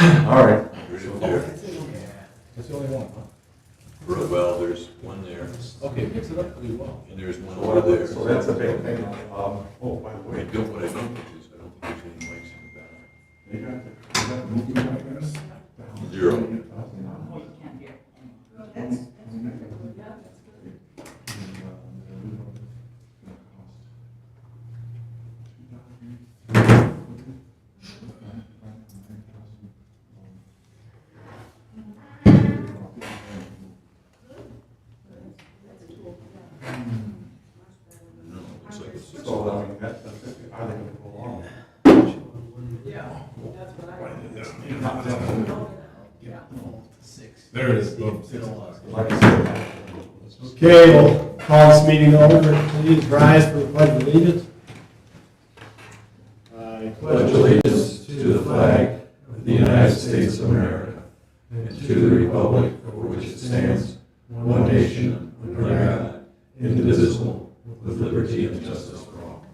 All right. There's it there. That's the only one, huh? Well, there's one there, Okay, mix it up pretty well. and there's one over there. So that's a big thing. Oh, by the What I way, don't think is, I don't think there's any mics in the back. they got movie like this? 0. No, it looks like it's So, I mean, that's, I think it'll go along. There it is. Like I said, Okay, we'll call this meeting to order. Please rise for the pledge of allegiance. I Pledge allegiance to the flag of the United States of America and to the republic for which it stands, one nation, under God, indivisible, with liberty and justice for all.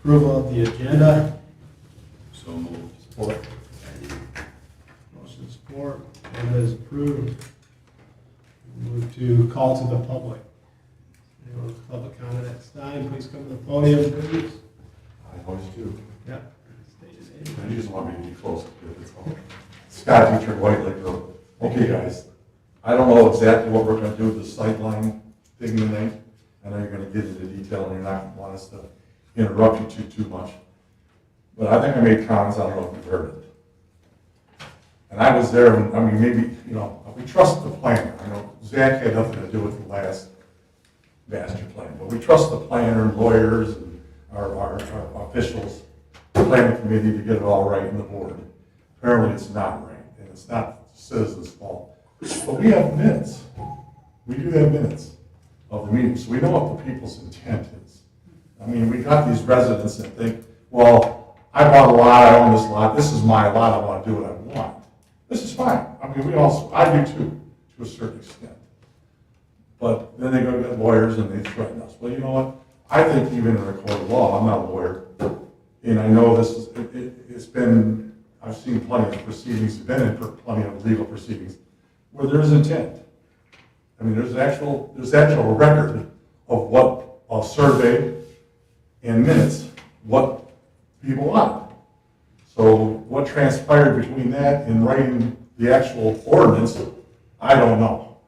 Approval of the agenda. so moved. Support. Motion support. Agenda is approved. Move to call to the public. Anyone with public comment at this time, please come to the podium, please. I always do. Yep. State your name. And you just want me to be close to it, that's all. Scott Dietrich, White Lake Road. Okay, guys, I don't know exactly what we're gonna do with the sightline thing tonight. I know you're gonna get into detail and you're not gonna want us to interrupt you too much. But I think I made comments, I don't know if you've heard it. And I was there, and I mean, maybe, you know, we trust the planner. I know Zach had nothing to do with the last master plan, but we trust the planner and lawyers and our officials, the planning committee to get it all right in the board. Apparently it's not right, and it's not the citizens' fault. But we have minutes. We do have minutes of the meeting, so we know what the people's intent is. I mean, we got these residents that think, well, I bought a lot, I own this lot, this is my lot, I want to do what I want. This is fine. I mean, I do too, to a certain extent. But then they go get lawyers and they threaten us. Well, you know what? I think even in a court of law, I'm not a lawyer, and I know this is, it's been, I've seen plenty of proceedings, been in plenty of legal proceedings, where there's intent. I mean, there's actual record of what a survey and minutes, what people want. So what transpired between that and writing the actual ordinance, I don't know.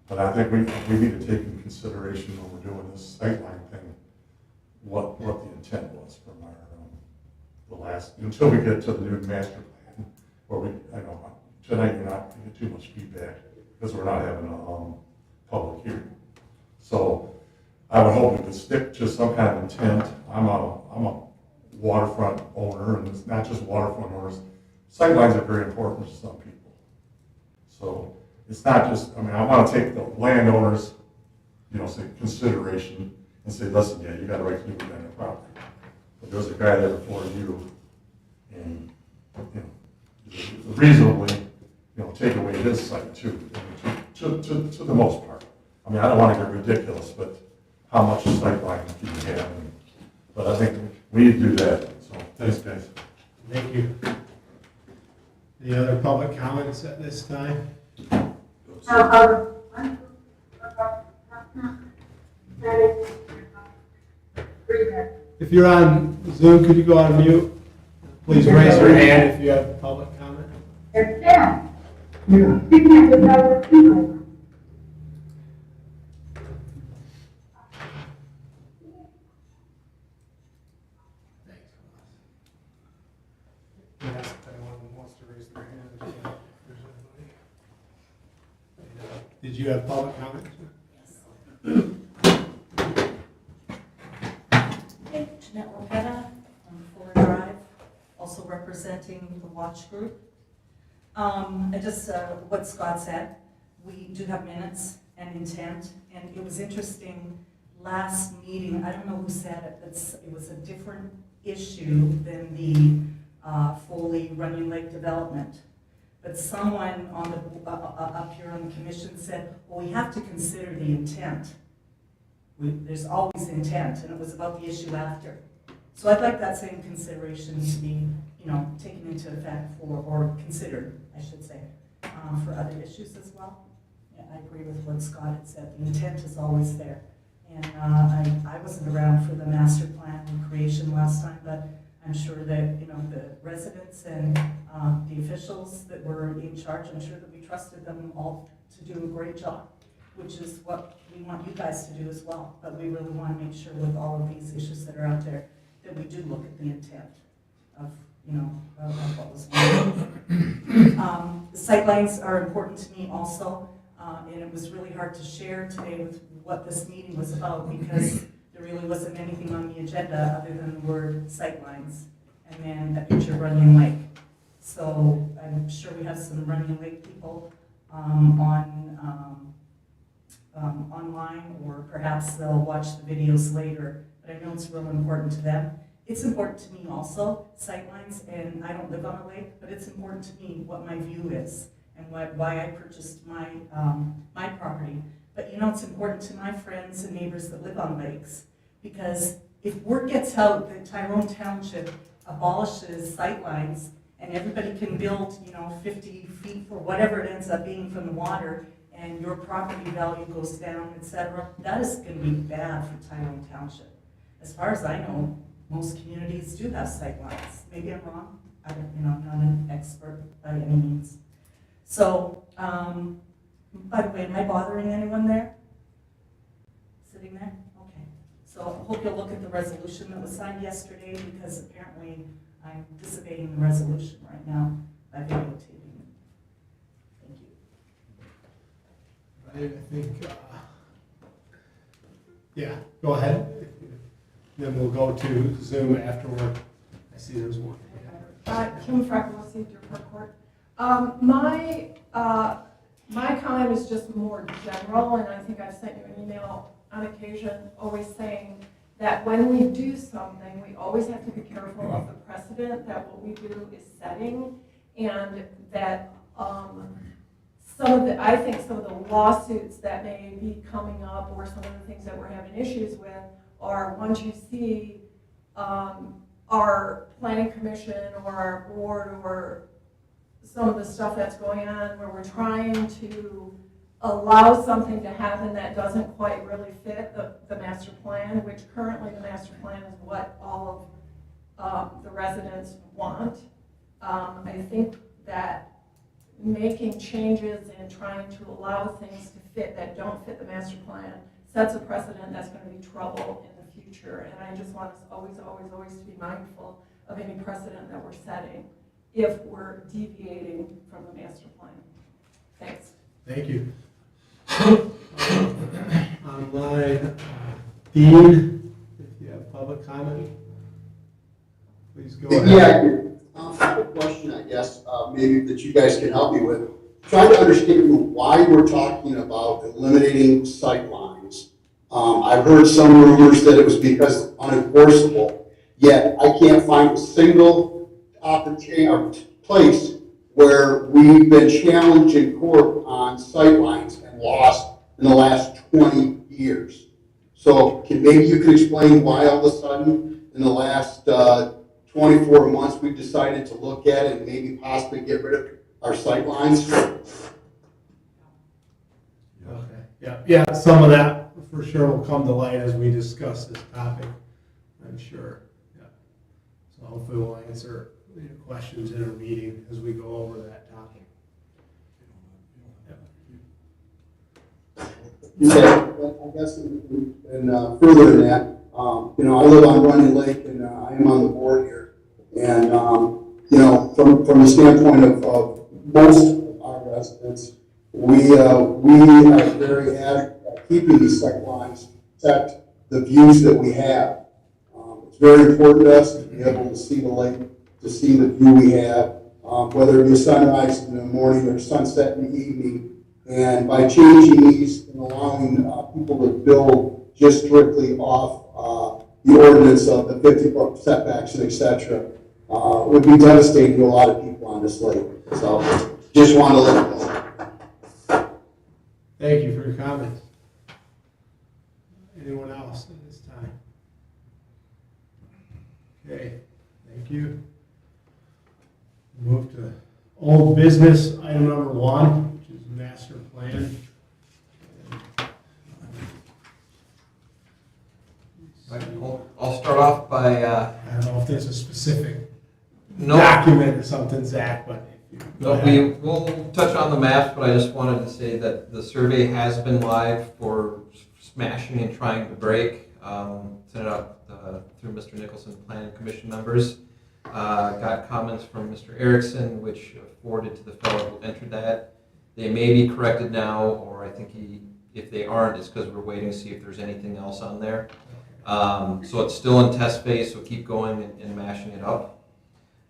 But I think we need to take into consideration when we're doing this sightline thing, what the intent was from our, the last, until we get to the new master plan, where I know, tonight you're not going to get too much feedback, because we're not having a public hearing. So I would hope we could stick to some kind of intent. I'm a waterfront owner, and it's not just waterfront owners. Sightlines are very important to some people. So it's not just, I mean, I want to take the landowners, say consideration and say, listen, yeah, you got a right to do what's on your property. But there's a guy there before you, and reasonably, take away his site too, to the most part. I mean, I don't want to get ridiculous, but how much sightline can you have? But I think we need to do that. So thanks, guys. Thank you. Any other public comments at this time? If you're on Zoom, could you go on mute? Please raise your hand if you have public comment. Yes, if anyone wants to raise their hand, if there's anybody. Did you have public comment? Hey, Jeanette Lopetta on Fuller Drive, also representing the Watch Group. What Scott said, we do have minutes and intent, and it was interesting, last meeting, I don't know who said it, it was a different issue than the Foley Runyon Lake development. But someone up here on the commission said, well, we have to consider the intent there's always intent, and it was about the issue after. So I'd like that same consideration to be, taken into effect or considered, I should say, for other issues as well. Yeah, I agree with what Scott had said. The intent is always there. And I wasn't around for the master plan creation last time, but I'm sure that, the residents and the officials that were in charge, I'm sure that we trusted them all to do a great job, which is what we want you guys to do as well. But we really want to make sure with all of these issues that are out there, that we do look at the intent of, of what was going on. The sightlines are important to me also, and it was really hard to share today with what this meeting was about, because there really wasn't anything on the agenda other than the word sightlines and then a picture of Runyon Lake. So I'm sure we have some Runyon Lake people online, or perhaps they'll watch the videos later, but I know it's real important to them. It's important to me also, sightlines, and I don't live on a lake, but it's important to me what my view is and why I purchased my property. But it's important to my friends and neighbors that live on lakes, because if word gets out that Tyrone Township abolishes sightlines and everybody can build, 50 feet for whatever it ends up being from the water, and your property value goes down, etc., that is going to be bad for Tyrone Township. As far as I know, most communities do have sightlines. Maybe I'm wrong. I'm not an expert by any means. So, by the way, am I bothering anyone there? Sitting there? Okay. So I hope you'll look at the resolution that was signed yesterday, because apparently I'm disobeying the resolution right now by videotaping it. Thank you. I think, yeah, go ahead. Then we'll go to Zoom afterward. I see there's one. Kim Freckles, Deerpark Court. My comment is just more general, and I think I've sent you an email on occasion always saying that when we do something, we always have to be careful of the precedent that what we do is setting, and that I think some of the lawsuits that may be coming up, or some of the things that we're having issues with, are once you see our planning commission or our board or some of the stuff that's going on where we're trying to allow something to happen that doesn't quite really fit the master plan, which currently the master plan is what all of the residents want. I think that making changes and trying to allow things to fit that don't fit the master plan sets a precedent that's going to be trouble in the future. And I just want us always to be mindful of any precedent that we're setting if we're deviating from the master plan. Thanks. Thank you. Online, Dean, if you have public comment, please go ahead. Yeah, I have a question, I guess, maybe that you guys can help me with. Trying to understand why we're talking about eliminating sight lines. I've heard some rumors that it was because it's unenforceable, yet I can't find a single opportunity or place where we've been challenged in court on sight lines and lost in the last 20 years. So maybe you could explain why all of a sudden in the last 24 months we've decided to look at it and maybe possibly get rid of our sight lines? Okay. Yeah, some of that for sure will come to light as we discuss this topic, I'm sure. Yeah. So hopefully we'll answer your questions in our meeting as we go over that topic. Yeah, I guess, and further than that, I live on Runyon Lake, and I am on the board here. And, from the standpoint of most of our residents, we are very adequate at keeping these sight lines, protect the views that we have. It's very important to us to be able to see the lake, to see the view we have, whether it be sunrise in the morning or sunset in the evening. And by changing these and allowing people to build just strictly off the ordinance of the 50-foot setbacks and et cetera, would be devastating to a lot of people on this lake. So just want to let you know. Thank you for your comments. Anyone else at this time? Okay, thank you. Move to old business, item number 1, which is master plan. I'll start off by, I don't know if there's a specific no, document or something, Zach, but if you go no, ahead. we will touch on the maps, but I just wanted to say that the survey has been live for smashing and trying to break. Sent it out through Mr. Nicholson, Planning Commission members. Got comments from Mr. Erickson, which forwarded to the fellow who entered that. They may be corrected now, or I think if they aren't, it's because we're waiting to see if there's anything else on there. So it's still in test phase, so keep going and mashing it up.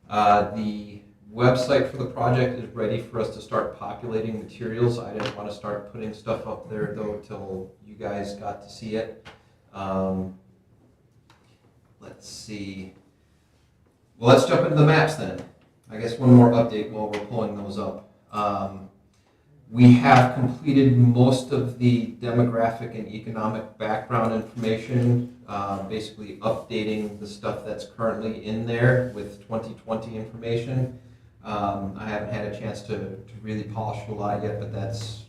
The website for the project is ready for us to start populating materials. I didn't want to start putting stuff up there though till you guys got to see it. Let's see. Well, let's jump into the maps then. I guess one more update while we're pulling those up. We have completed most of the demographic and economic background information, basically updating the stuff that's currently in there with 2020 information. I haven't had a chance to really polish the lie yet, but that's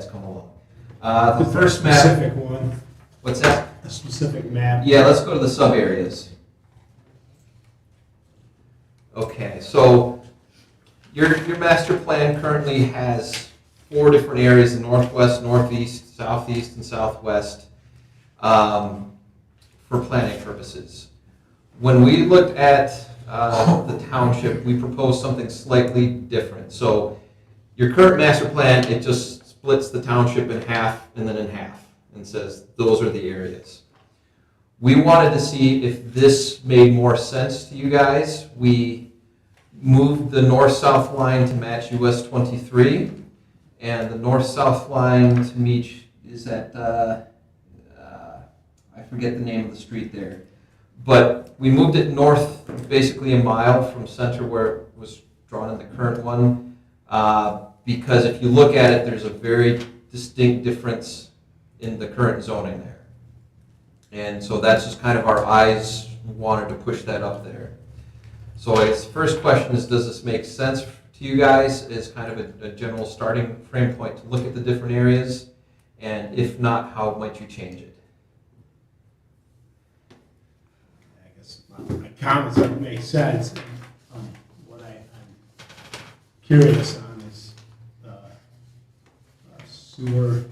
come along. The first map. Specific one, What's that? a specific map. Yeah, let's go to the sub areas. Okay, so your master plan currently has 4 different areas: the northwest, northeast, southeast, and southwest for planning purposes. When we looked at the township, we proposed something slightly different. So your current master plan, it just splits the township in half and then in half and says those are the areas. We wanted to see if this made more sense to you guys. We moved the north-south line to match US 23, and the north-south line to meet is at, I forget the name of the street there. But we moved it north basically a mile from center where it was drawn in the current one, because if you look at it, there's a very distinct difference in the current zoning there. And so that's just kind of our eyes wanted to push that up there. So I guess the first question is, does this make sense to you guys as kind of a general starting frame point to look at the different areas? And if not, how might you change it? I guess my comments don't make sense. What I'm curious on is the sewer,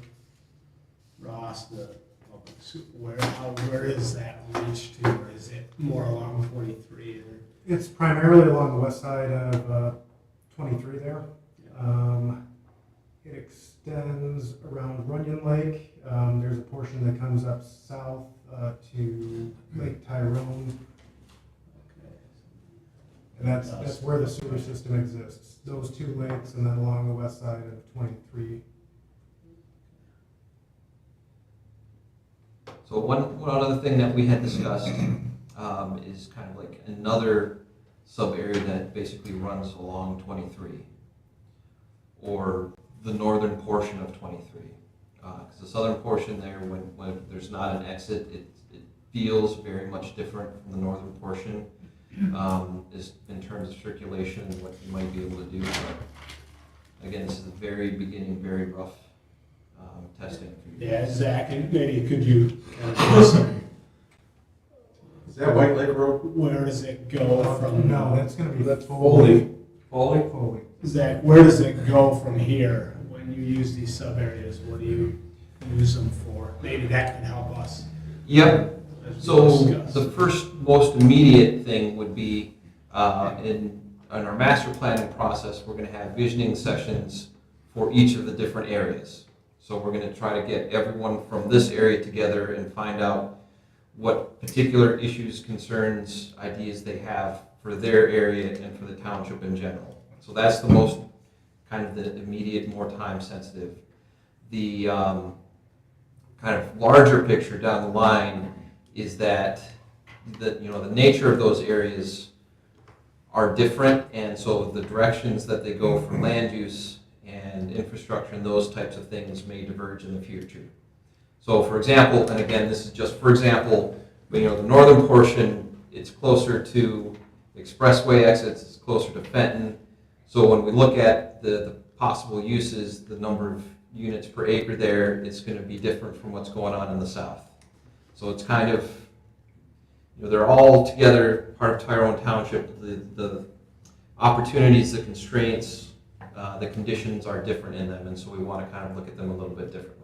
Ross, the public sewer, where is that reach to, or is it more along 23? Or? It's primarily along the west side of 23 there. It extends around Runyon Lake. There's a portion that comes up south to Lake Tyrone. And that's where the sewer system exists. Those 2 lakes, and then along the west side of 23. So one other thing that we had discussed is kind of like another sub-area that basically runs along 23, or the northern portion of 23. Because the southern portion there, when there's not an exit, it feels very much different from the northern portion, is in terms of circulation and what you might be able to do. But again, this is the very beginning, very rough testing. Yeah, Zach, and maybe could you kind of give us some, Is that White Lake Road? where does it go from? No, that's going to be Foley. Foley. Zach, where does it go from here when you use these sub areas? What do you use them for? Maybe that can help us. Yep. as we So discuss. the first most immediate thing would be in our master planning process, we're going to have visioning sessions for each of the different areas. So we're going to try to get everyone from this area together and find out what particular issues, concerns, ideas they have for their area and for the township in general. So that's the most kind of the immediate, more time sensitive. The kind of larger picture down the line is that the nature of those areas are different, and so the directions that they go for land use and infrastructure and those types of things may diverge in the future. So for example, and again, this is just for example, you know, the northern portion, it's closer to expressway exits, it's closer to Fenton. So when we look at the possible uses, the number of units per acre there, it's going to be different from what's going on in the south. So it's kind of, you know, they're all together part of Tyrone Township. The opportunities, the constraints, the conditions are different in them, and so we want to kind of look at them a little bit differently.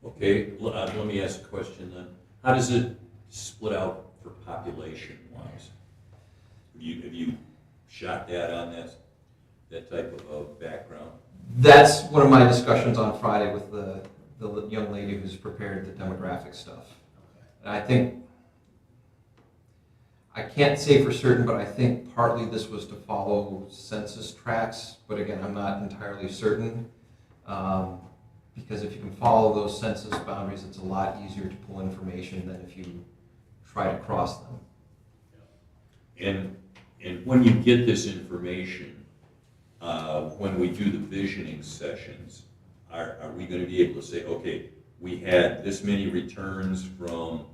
Okay, let me ask a question then. How does it split out for population-wise? Have you shot that on that type of background? That's one of my discussions on Friday with the young lady who's prepared the demographic stuff. And I think, I can't say for certain, but I think partly this was to follow census tracts, but again, I'm not entirely certain. Because if you can follow those census boundaries, it's a lot easier to pull information than if you try to cross them. And when you get this information, when we do the visioning sessions, are we going to be able to say, okay, we had this many returns from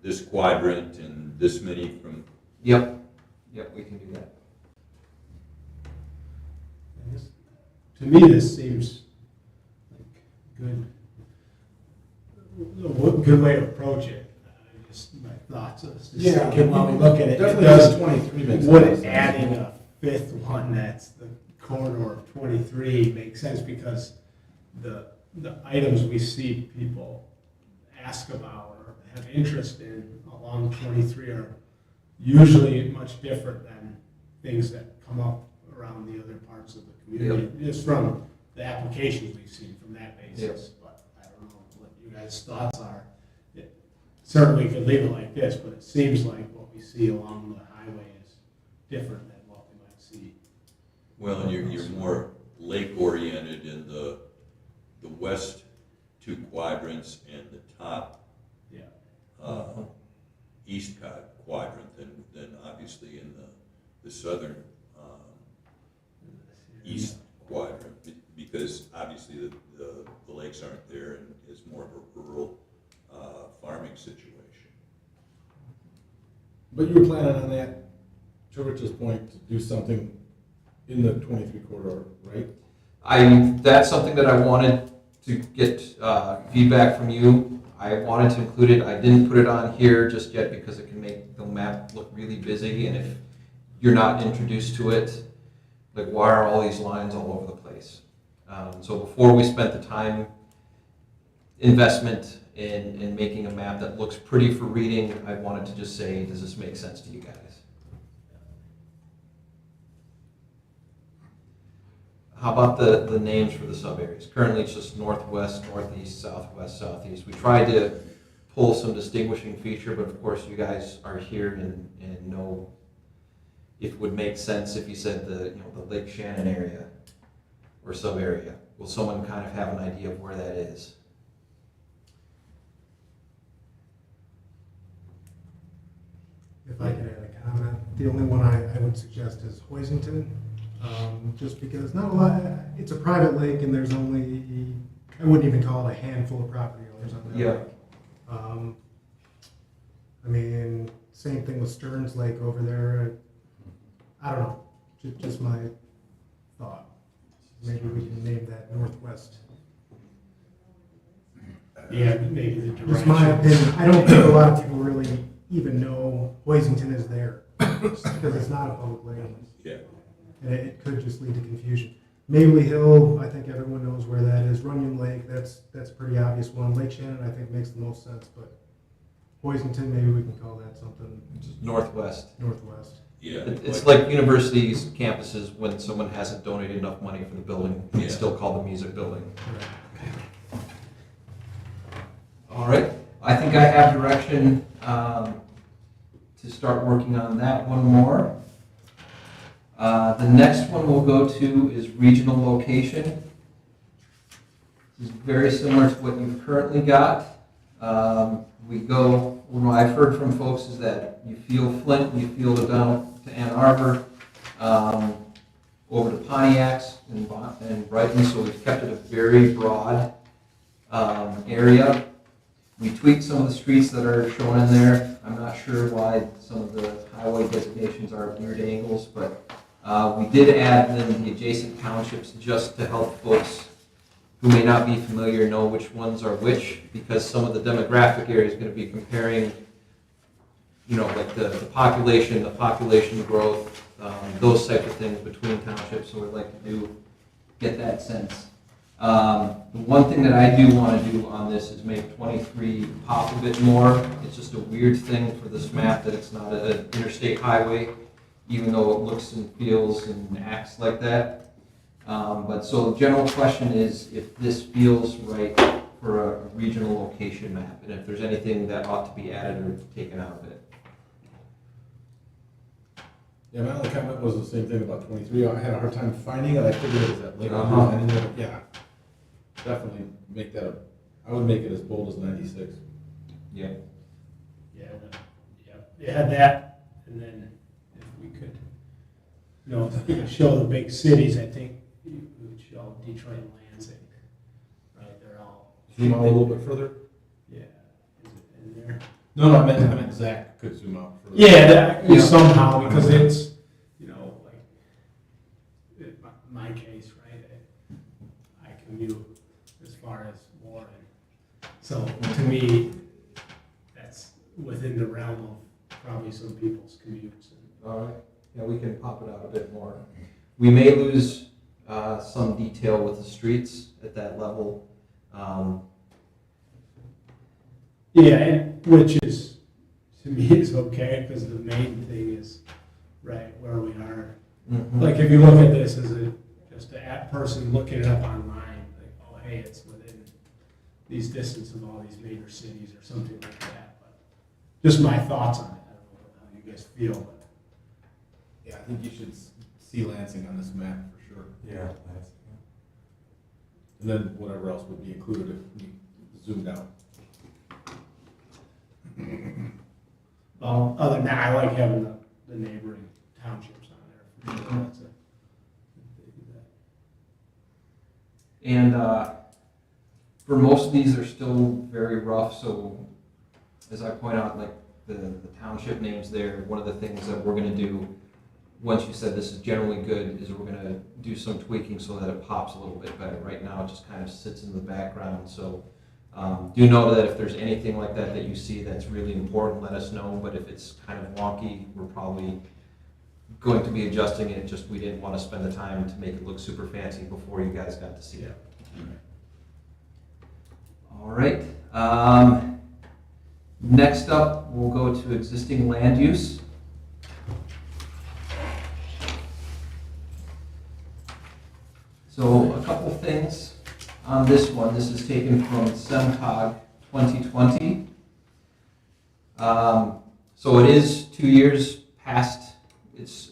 this quadrant and this many from... Yep, we can do that. To me, this seems like a good way to approach it. Just my thoughts is just while we look at it, it Definitely does 23 makes would sense. adding a fifth one that's the corridor of 23 makes sense because the items we see people ask about or have interest in along 23 are usually much different than things that come up around the other parts of the community. Just from the applications we've seen from that basis. But I don't know what you guys' thoughts are. It certainly could leave it like this, but it seems like what we see along the highway is different than what we might see. Well, and you're more lake-oriented in the west two quadrants and the top east quadrant than obviously in the southern east quadrant, because obviously the lakes aren't there and it's more of a rural farming situation. But you were planning on that, to Rich's point, to do something in the 23 corridor, right? That's something that I wanted to get feedback from you. I wanted to include it. I didn't put it on here just yet because it can make the map look really busy, and if you're not introduced to it, like, why are all these lines all over the place? So before we spent the time investment in making a map that looks pretty for reading, I wanted to just say, does this make sense to you guys? How about the names for the sub-areas? Currently, it's just northwest, northeast, southwest, southeast. We tried to pull some distinguishing feature, but of course, you guys are here and know if it would make sense if you said the Lake Shannon area or sub-area. Will someone kind of have an idea of where that is? If I could add a comment, the only one I would suggest is Hoisington, just because not a lot, it's a private lake and there's only, I wouldn't even call it a handful of property owners on that Yeah. lake. I mean, same thing with Stearns Lake over there. I don't know, just my thought. Maybe we can name that Northwest. Yeah, maybe the direction. Just my opinion. I don't think a lot of people really even know Hoisington is there because it's not a public land. Yeah. And it could just lead to confusion. Mabley Hill, I think everyone knows where that is. Runyon Lake, that's a pretty obvious one. Lake Shannon, I think, makes the most sense, but Hoisington, maybe we can call that something Just northwest. Northwest. Yeah. It's like universities, campuses, when someone hasn't donated enough money for the building, it's still called the music building. All right, I think I have direction to start working on that one more. The next one we'll go to is regional location. This is very similar to what you've currently got. What I've heard from folks is that you feel Flint, you feel the down to Ann Arbor, over to Pontiacs and Brighton, so we've kept it a very broad area. We tweaked some of the streets that are shown in there. I'm not sure why some of the highway designations are at weird angles, but we did add then the adjacent townships just to help folks who may not be familiar know which ones are which, because some of the demographic area is going to be comparing, like the population growth, those type of things between townships. So we'd like to get that sense. The one thing that I do want to do on this is make 23 pop a bit more. It's just a weird thing for this map that it's not an interstate highway, even though it looks and feels and acts like that. But so the general question is if this feels right for a regional location map, and if there's anything that ought to be added or taken out of it. Yeah, my only comment was the same thing about 23. I had a hard time finding it. I figured it was that later Uh-huh. on. Yeah, definitely make that I would make it as bold as 96. Yeah. Yeah, you had that, and then if we could, if we could show the big cities, I think we would show Detroit and Lansing, right, they're all. Zoom out a little bit further? Yeah, is it in there? No, I meant Zach could zoom out further. Yeah, somehow, because it's, like, in my case, right, I commute as far as Warren. So to me, that's within the realm of probably some people's commutes. All right. Yeah, we can pop it out a bit more. We may lose some detail with the streets at that level. Yeah, and which is, to me, is okay, because the main thing is, right, where we are. Mhm. Like, if you look at this as just an app person looking it up online, like, oh, hey, it's within these distance of all these major cities or something like that. But just my thoughts on it. I don't know how you guys feel, but. Yeah, I think you should see Lansing on this map for sure. Yeah, that's, And then whatever else would be included if we zoomed out. Well, other than that, I like having the neighboring townships on there. For sure. That's And for most of these, they're still very rough. So as I point out, like the township names there, one of the things that we're going to do, once you said this is generally good, is we're going to do some tweaking so that it pops a little bit better. Right now, it just kind of sits in the background. So do know that if there's anything like that that you see that's really important, let us know. But if it's kind of wonky, we're probably going to be adjusting it. Just we didn't want to spend the time to make it look super fancy before you guys got to see it. All right. Next up, we'll go to existing land use. So a couple things on this one. This is taken from SEMCOG 2020. So it is 2 years past its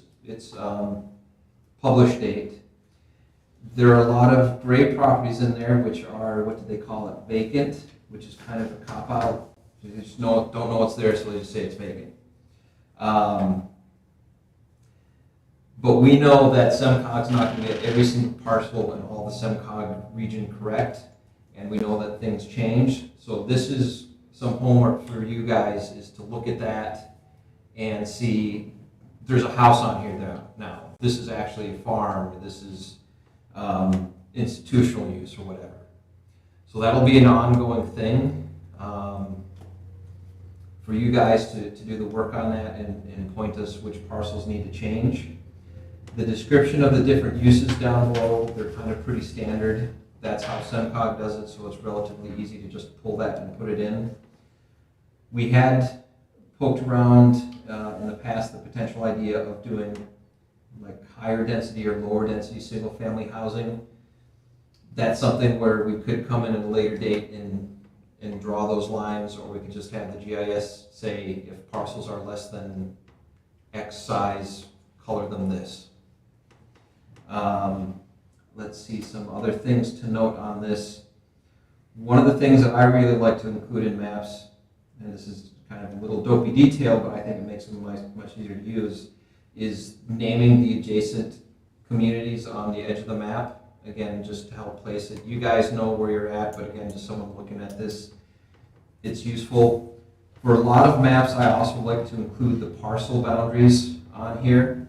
published date. There are a lot of gray properties in there which are, what do they call it, vacant, which is kind of a cop-out. You just don't know what's there, so they just say it's vacant. But we know that SEMCOG's not going to get every single parcel in all the SEMCOG region correct, and we know that things change. So this is some homework for you guys, is to look at that and see there's a house on here now. This is actually a farm. This is institutional use or whatever. So that'll be an ongoing thing for you guys to do the work on that and point us which parcels need to change. The description of the different uses down below, they're kind of pretty standard. That's how SEMCOG does it, so it's relatively easy to just pull that and put it in. We had poked around in the past the potential idea of doing like higher density or lower density single family housing. That's something where we could come in at a later date and draw those lines, or we could just have the GIS say if parcels are less than X size, color them this. Let's see some other things to note on this. One of the things that I really like to include in maps, and this is kind of a little dopey detail, but I think it makes them much easier to use, is naming the adjacent communities on the edge of the map. again, just to help place it. You guys know where you're at, but again, just someone looking at this, it's useful. For a lot of maps, I also like to include the parcel boundaries on here.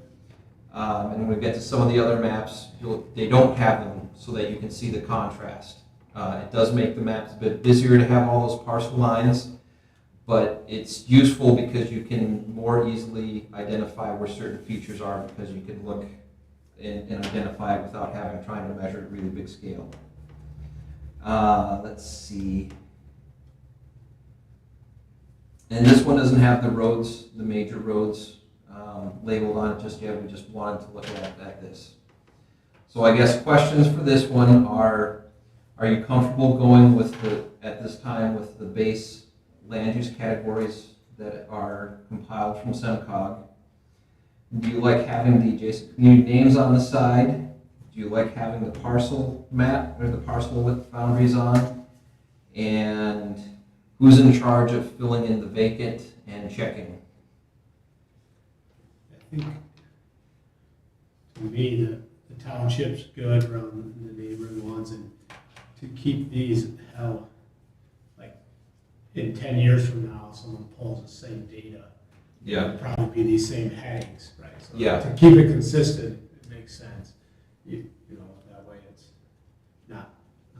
And when we get to some of the other maps, they don't have them so that you can see the contrast. It does make the maps a bit busier to have all those parcel lines, but it's useful because you can more easily identify where certain features are because you can look and identify it without trying to measure at really big scale. Let's see. And this one doesn't have the roads, the major roads labeled on it just yet. We just wanted to look at this. So I guess questions for this one are you comfortable going with at this time with the base land use categories that are compiled from SEMCOG? Do you like having the adjacent community names on the side? Do you like having the parcel map or the parcel width boundaries on? And who's in charge of filling in the vacant and checking? I think, to me, the township's good around the neighboring ones, and to keep these held, like, in 10 years from now, someone pulls the same data. Yeah. It'll probably be these same headings, right? So Yeah. to keep it consistent, it makes sense. You know, that way it's not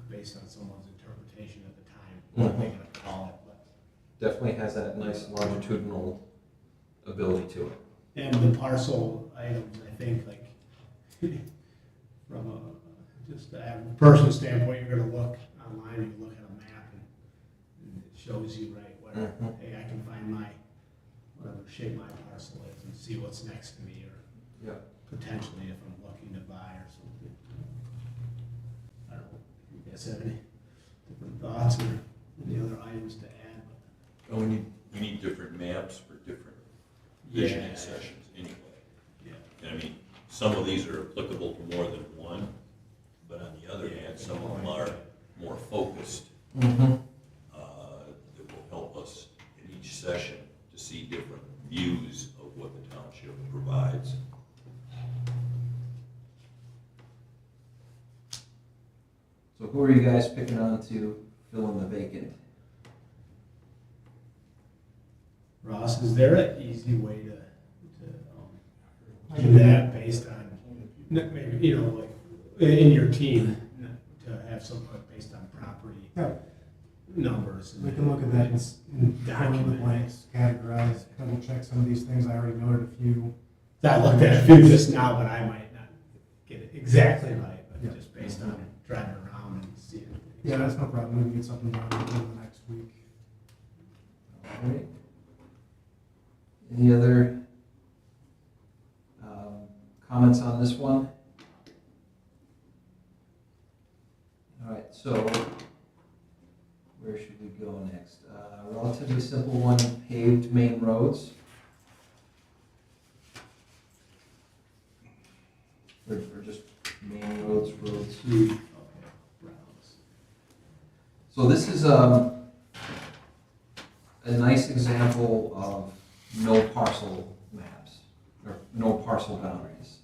based on someone's interpretation at the time, what they're gonna call it, but. Definitely has that nice longitudinal ability to it. And the parcel items, I think, like, from just the average person standpoint, you're gonna look online, you look at a map, and it shows you, right, where, hey, I can find my, whatever shape my parcel is, and see what's next to me, or Yeah. potentially if I'm looking to buy or something. I don't know, you guys have any different thoughts or any other items to add? Oh, we need different maps for different visioning sessions anyway. Yeah. And I mean, some of these are applicable to more than one, but on the other hand, some of them are more focused. That will help us in each session to see different views of what the township provides. So who are you guys picking on to fill in the vacant? Ross, is there an easy way to do that based on, maybe, you know, like, in your team, to have some based on property Yeah, numbers? we can look at that and fill in the blanks, categorize, double check some of these things. I already noted a few. I looked at a few just now, but I might not get it exactly right, but Yeah. just based on driving around and seeing. Yeah, that's no problem. We can get something done within the next week. All right. Any other comments on this one? All right, so where should we go next? Relatively simple one, paved main roads. Or just main roads. So this is a nice example of no parcel maps, or no parcel boundaries.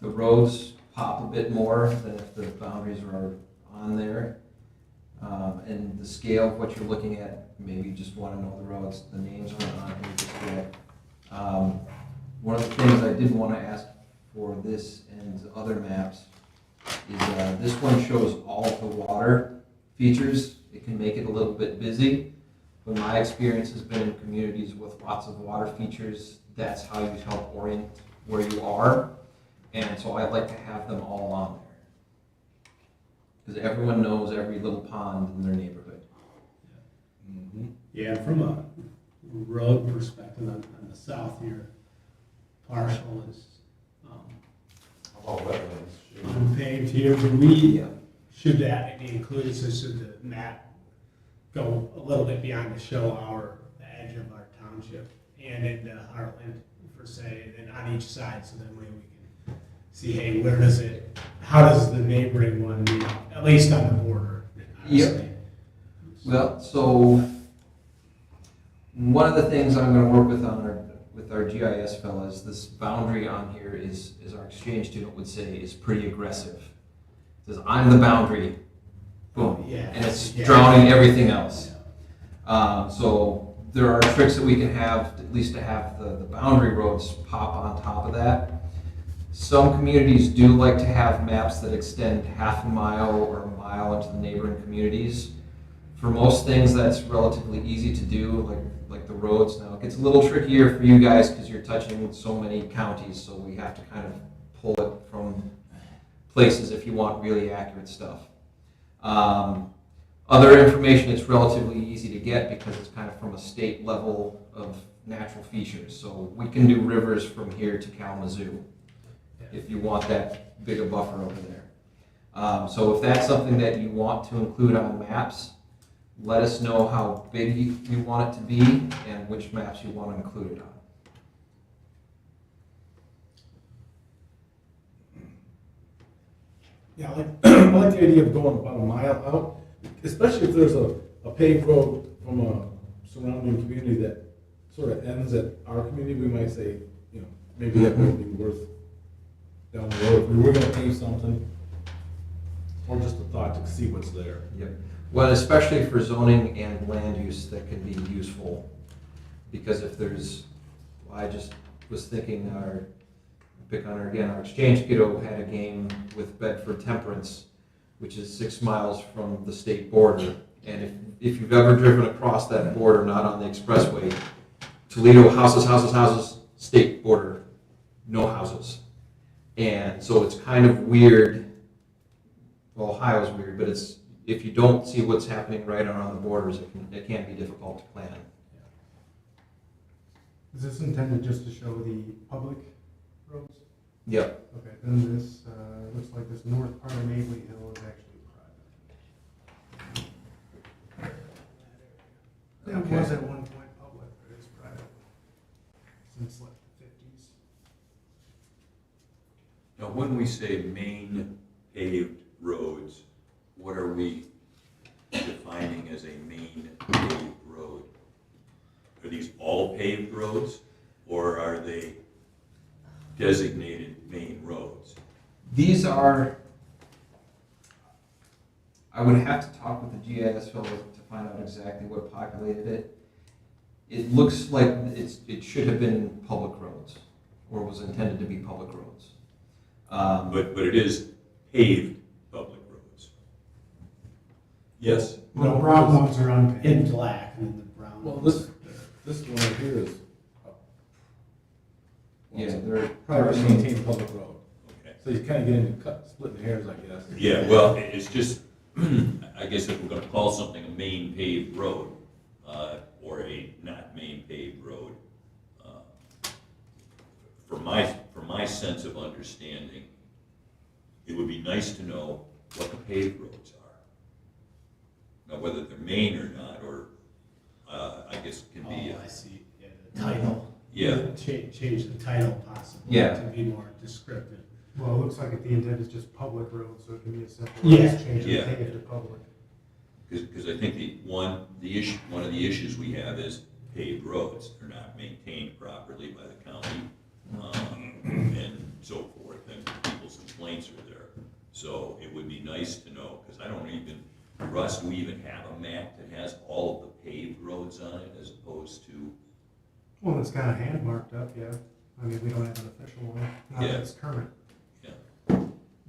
The roads pop a bit more than if the boundaries are on there. And the scale of what you're looking at, maybe you just want to know the roads, the names aren't on here just yet. One of the things I did want to ask for this and other maps is this one shows all of the water features. It can make it a little bit busy, but my experience has been in communities with lots of water features, that's how you help orient where you are. And so I'd like to have them all on there. Because everyone knows every little pond in their neighborhood. Yeah, from a road perspective, on the south here, partial is How about wetlands? unpaved here. Do we, should that be included, so should the map go a little bit beyond to show the edge of our township and into Heartland, per se, and then on each side, so then we can see, hey, how does the neighboring one, at least on the border? Yep. Well, so one of the things I'm going to work with on with our GIS fellas, this boundary on here is, as our exchange student would say, is pretty aggressive. It says, I'm the boundary, boom, Yeah. and it's Yeah. drowning everything else. So there are tricks that we can have, at least to have the boundary roads pop on top of that. Some communities do like to have maps that extend half a mile or a mile into the neighboring communities. For most things, that's relatively easy to do, like the roads. Now, it gets a little trickier for you guys because you're touching so many counties, so we have to kind of pull it from places if you want really accurate stuff. Other information is relatively easy to get because it's kind of from a state level of natural features. So we can do rivers from here to Kalamazoo if you want that big a buffer over there. So if that's something that you want to include on maps, let us know how big you want it to be and which maps you want to include it on. Yeah, I like the idea of going about a mile out, especially if there's a paved road from a surrounding community that sort of ends at our community. We might say, you know, maybe that would be worth down the road. If we were gonna pave something, or just a thought to see what's there. Yep. Well, especially for zoning and land use, that can be useful. Because if there's, I just was thinking pick on her again, our exchange kiddo had a game with Bedford Temperance, which is 6 miles from the state border. And if you've ever driven across that border, not on the expressway, Toledo, houses, state border, no houses. And so it's kind of weird. Well, Ohio's weird, but it's, if you don't see what's happening right around the borders, it can be difficult to plan. Is this intended just to show the public roads? Yep. Okay, then this, looks like this north part of Mabley Hill is actually private. It was at one point public, but it's private since like the 50s. Now, when we say main paved roads, what are we defining as a main paved road? Are these all paved roads, or are they designated main roads? These are, I would have to talk with the GIS fellow to find out exactly what populated it. It looks like it should have been public roads, or was intended to be public roads. But it is paved public roads. Yes? Well, No, the brown ones are unpaved. In black, and the brown. Well, ones. this one right here is. Yeah, they're Private maintained public road. Okay. So you kind of get into splitting hairs, I guess. Yeah, well, it's just, I guess if we're gonna call something a main paved road, or a not main paved road, for my sense of understanding, it would be nice to know what the paved roads are. Now, whether they're main or not, or, I guess it can be. Oh, I see, yeah, the title. Yeah. Change the title possibly. Yeah. To be more descriptive. Well, it looks like the intent is just public roads, so it can be a simple Yeah. change Yeah. of paved to public. Because I think one of the issues we have is paved roads. They're not maintained properly by the county, and so forth, and people's complaints are there. So it would be nice to know, because I don't even, Russ, do we even have a map that has all of the paved roads on it as opposed to? Well, it's kind of hand marked up, yeah. I mean, we don't have an official one, not Yeah. that it's current.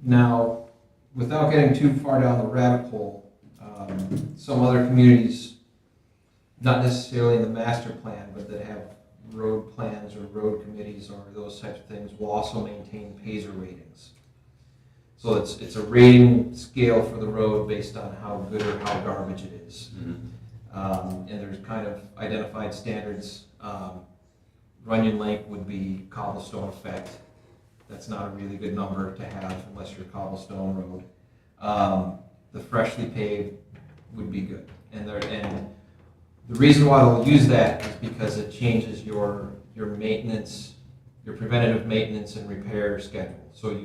Now, without getting too far down the rabbit hole, some other communities, not necessarily in the master plan, but that have road plans or road committees or those types of things, will also maintain Paisley ratings. So it's a rating scale for the road based on how good or how garbage it is. And there's kind of identified standards. Runyon Lake would be cobblestone effect. That's not a really good number to have unless you're a cobblestone road. The freshly paved would be good. And the reason why they'll use that is because it changes your maintenance, your preventative maintenance and repair schedule. So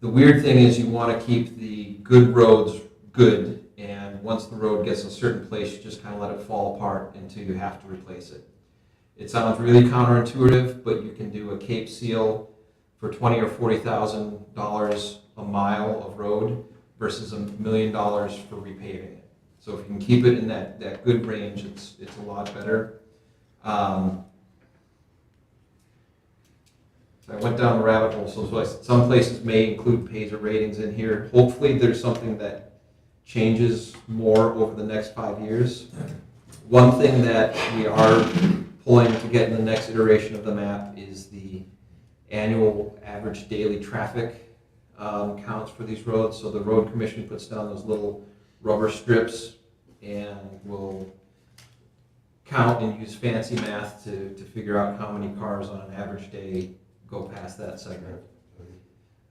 the weird thing is you want to keep the good roads good, and once the road gets a certain place, you just kind of let it fall apart until you have to replace it. It sounds really counterintuitive, but you can do a Cape Seal for $20,000 or $40,000 a mile of road versus $1 million for repaving it. So if you can keep it in that good range, it's a lot better. So I went down the rabbit hole. So some places may include pays or ratings in here. Hopefully there's something that changes more over the next 5 years. One thing that we are pulling to get in the next iteration of the map is the annual average daily traffic counts for these roads. So the road commission puts down those little rubber strips and will count and use fancy math to figure out how many cars on an average day go past that segment.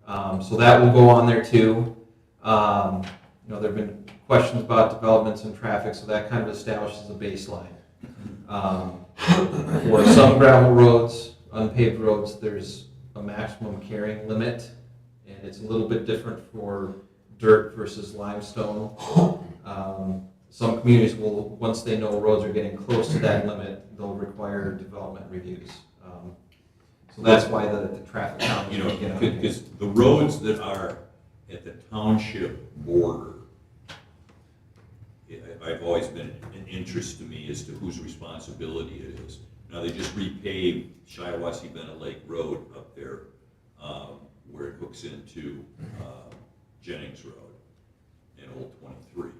So that will go on there too. There have been questions about developments and traffic, so that kind of establishes a baseline. For some gravel roads, unpaved roads, there's a maximum carrying limit, and it's a little bit different for dirt versus limestone. Some communities will, once they know roads are getting close to that limit, they'll require development reviews. So that's why the traffic count is going to get up. Because the roads that are at the township border, I've always been an interest to me as to whose responsibility it is. Now, they just repaved Shiawassee-Bennett Lake Road up there where it hooks into Jennings Road in Old 23.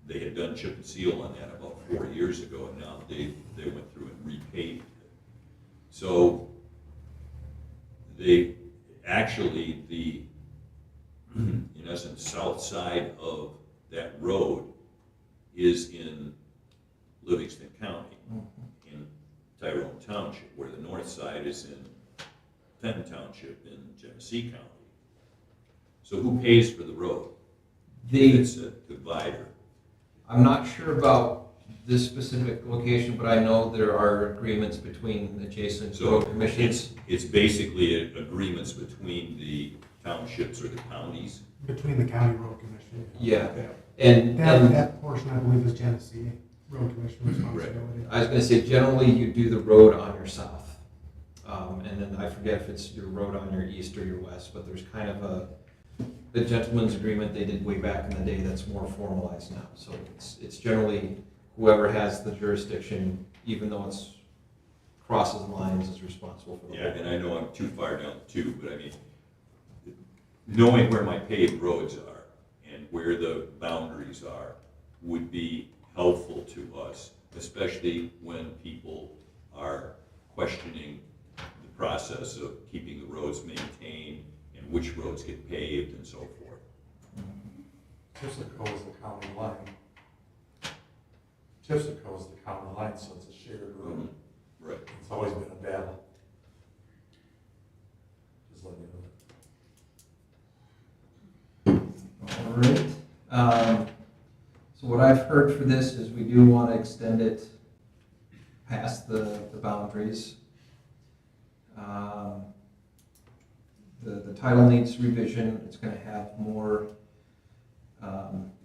They had done chip and seal on that about 4 years ago, and now they went through and repaved it. So they actually, in essence, south side of that road is in Livingston County, in Tyrone Township, where the north side is in Fenton Township in Genesee County. So who pays for the road? It's a divider. I'm not sure about this specific location, but I know there are agreements between adjacent road commissions. It's basically agreements between the townships or the counties. Between the county road commission. Yeah, and That portion, I believe, is Genesee Road Commission responsibility. I was going to say, generally you do the road on your south. And then I forget if it's your road on your east or your west, but there's kind of a gentleman's agreement they did way back in the day that's more formalized now. So it's generally whoever has the jurisdiction, even though it's crosses lines, is responsible for the Yeah, road. and I know I'm too far down the tube, but I mean, knowing where my paved roads are and where the boundaries are would be helpful to us, especially when people are questioning the process of keeping the roads maintained and which roads get paved and so forth. Chipsico is the county line. Chipsico is the county line, so it's a shared road. Right. It's always been a battle. Just letting you know. All right. So what I've heard for this is we do want to extend it past the boundaries. The title needs revision. It's going to have more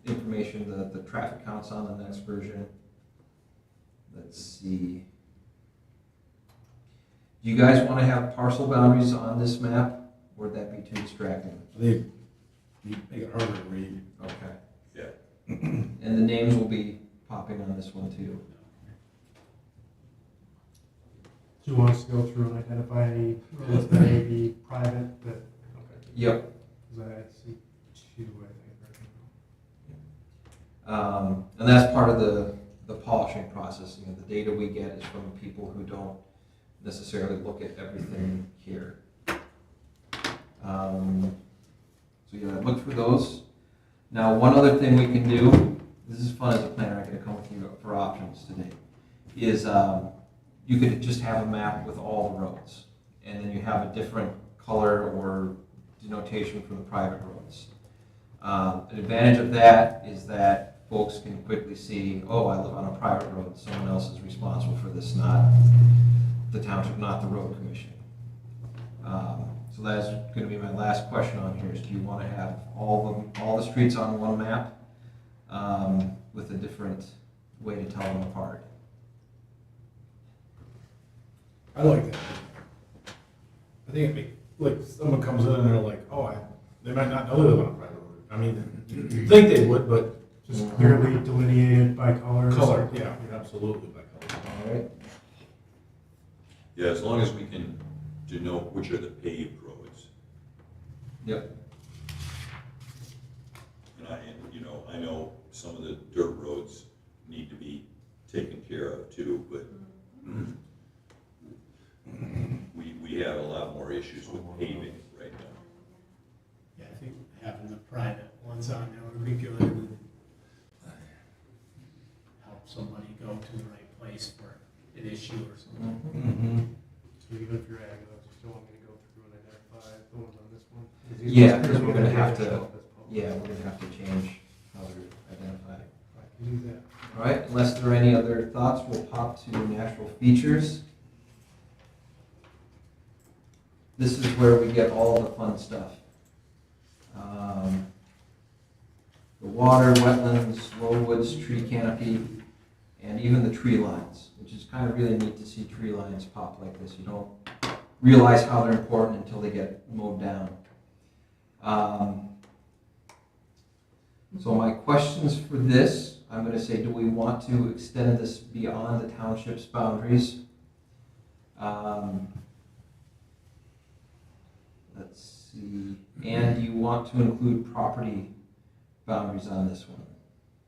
information, the traffic counts on the next version. Let's see. Do you guys want to have parcel boundaries on this map, or would that be too distracting? I think you make it harder to read. Okay. Yeah. And the names will be popping on this one too. Do you want us to go through and identify any roads that may be private that, Yep. because I see two, I think, right And that's part of the polishing process. You know, the data we get is from people who don't necessarily look at everything here. So yeah, look for those. Now, one other thing we can do, this is fun as a planner, I get to come with you for options today, is you could just have a map with all the roads, and then you have a different color or denotation for the private roads. An advantage of that is that folks can quickly see, oh, I live on a private road, someone else is responsible for this, not the township, not the road commission. So that's going to be my last question on here, is do you want to have all the streets on one map with a different way to tell them apart? I like that. I think it'd be, like, someone comes in and they're like, oh, they might not know they live on a private road. I mean, you'd think they would, but. Just clearly delineated by color. Color, yeah, absolutely by color. All right. Yeah, as long as we can denote which are the paved roads. Yep. And I know some of the dirt roads need to be taken care of too, but we have a lot more issues with paving right now. Yeah, I think having the private ones on there would be good and help somebody go to the right place for an issue or something. Mm-hmm. So even if you're adding those, you still want me to go through and identify the ones on this one? Yeah, because we're gonna have to, yeah, we're gonna have to change how they're identified. I can do that. All right, unless there are any other thoughts, we'll pop to natural features. This is where we get all the fun stuff. The water, wetlands, low woods, tree canopy, and even the tree lines, which is kind of really neat to see tree lines pop like this. You don't realize how they're important until they get mowed down. So my questions for this, I'm going to say, do we want to extend this beyond the township's boundaries? Let's see. And do you want to include property boundaries on this one?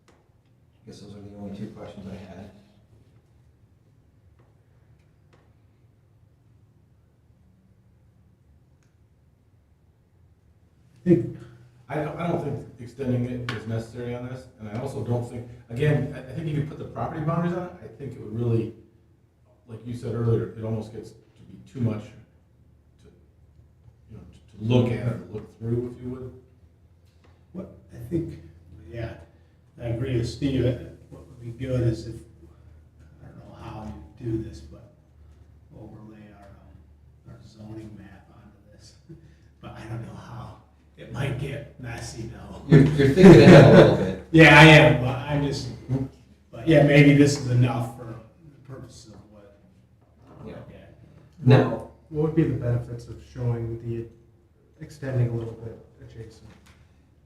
I guess those are the only two questions I had. I don't think extending it is necessary on this, and I also don't think, again, I think if you put the property boundaries on it, I think it would really, like you said earlier, it almost gets to be too much to, you know, to look at or look through, if you would. What, I think, yeah, I agree with Steve. What would be good is if, I don't know how you do this, but overlay our zoning map onto this. But I don't know how. It might get messy though. You're thinking ahead a little bit. Yeah, I am, but I'm just, but yeah, maybe this is enough for the purpose of what. Yeah. Yeah. Now, What would be the benefits of showing the, extending a little bit adjacent,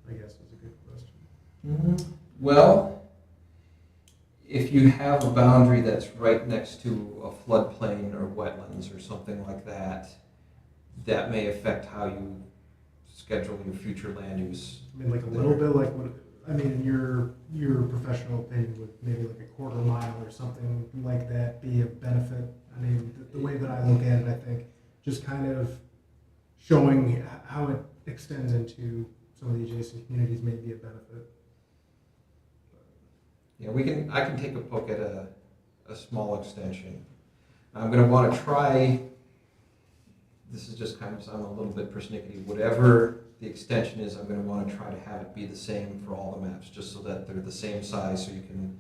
I guess is a good question. well, if you have a boundary that's right next to a floodplain or wetlands or something like that, that may affect how you schedule your future land use. I mean, like a little bit like what, I mean, in your professional opinion, would maybe like a quarter mile or something like that be a benefit? I mean, the way that I look at it, I think, just kind of showing how it extends into some of the adjacent communities may be a benefit. Yeah, I can take a poke at a small extension. I'm gonna wanna try, this is just kind of, I'm a little bit persnickety, whatever the extension is, I'm gonna wanna try to have it be the same for all the maps, just so that they're the same size, so you can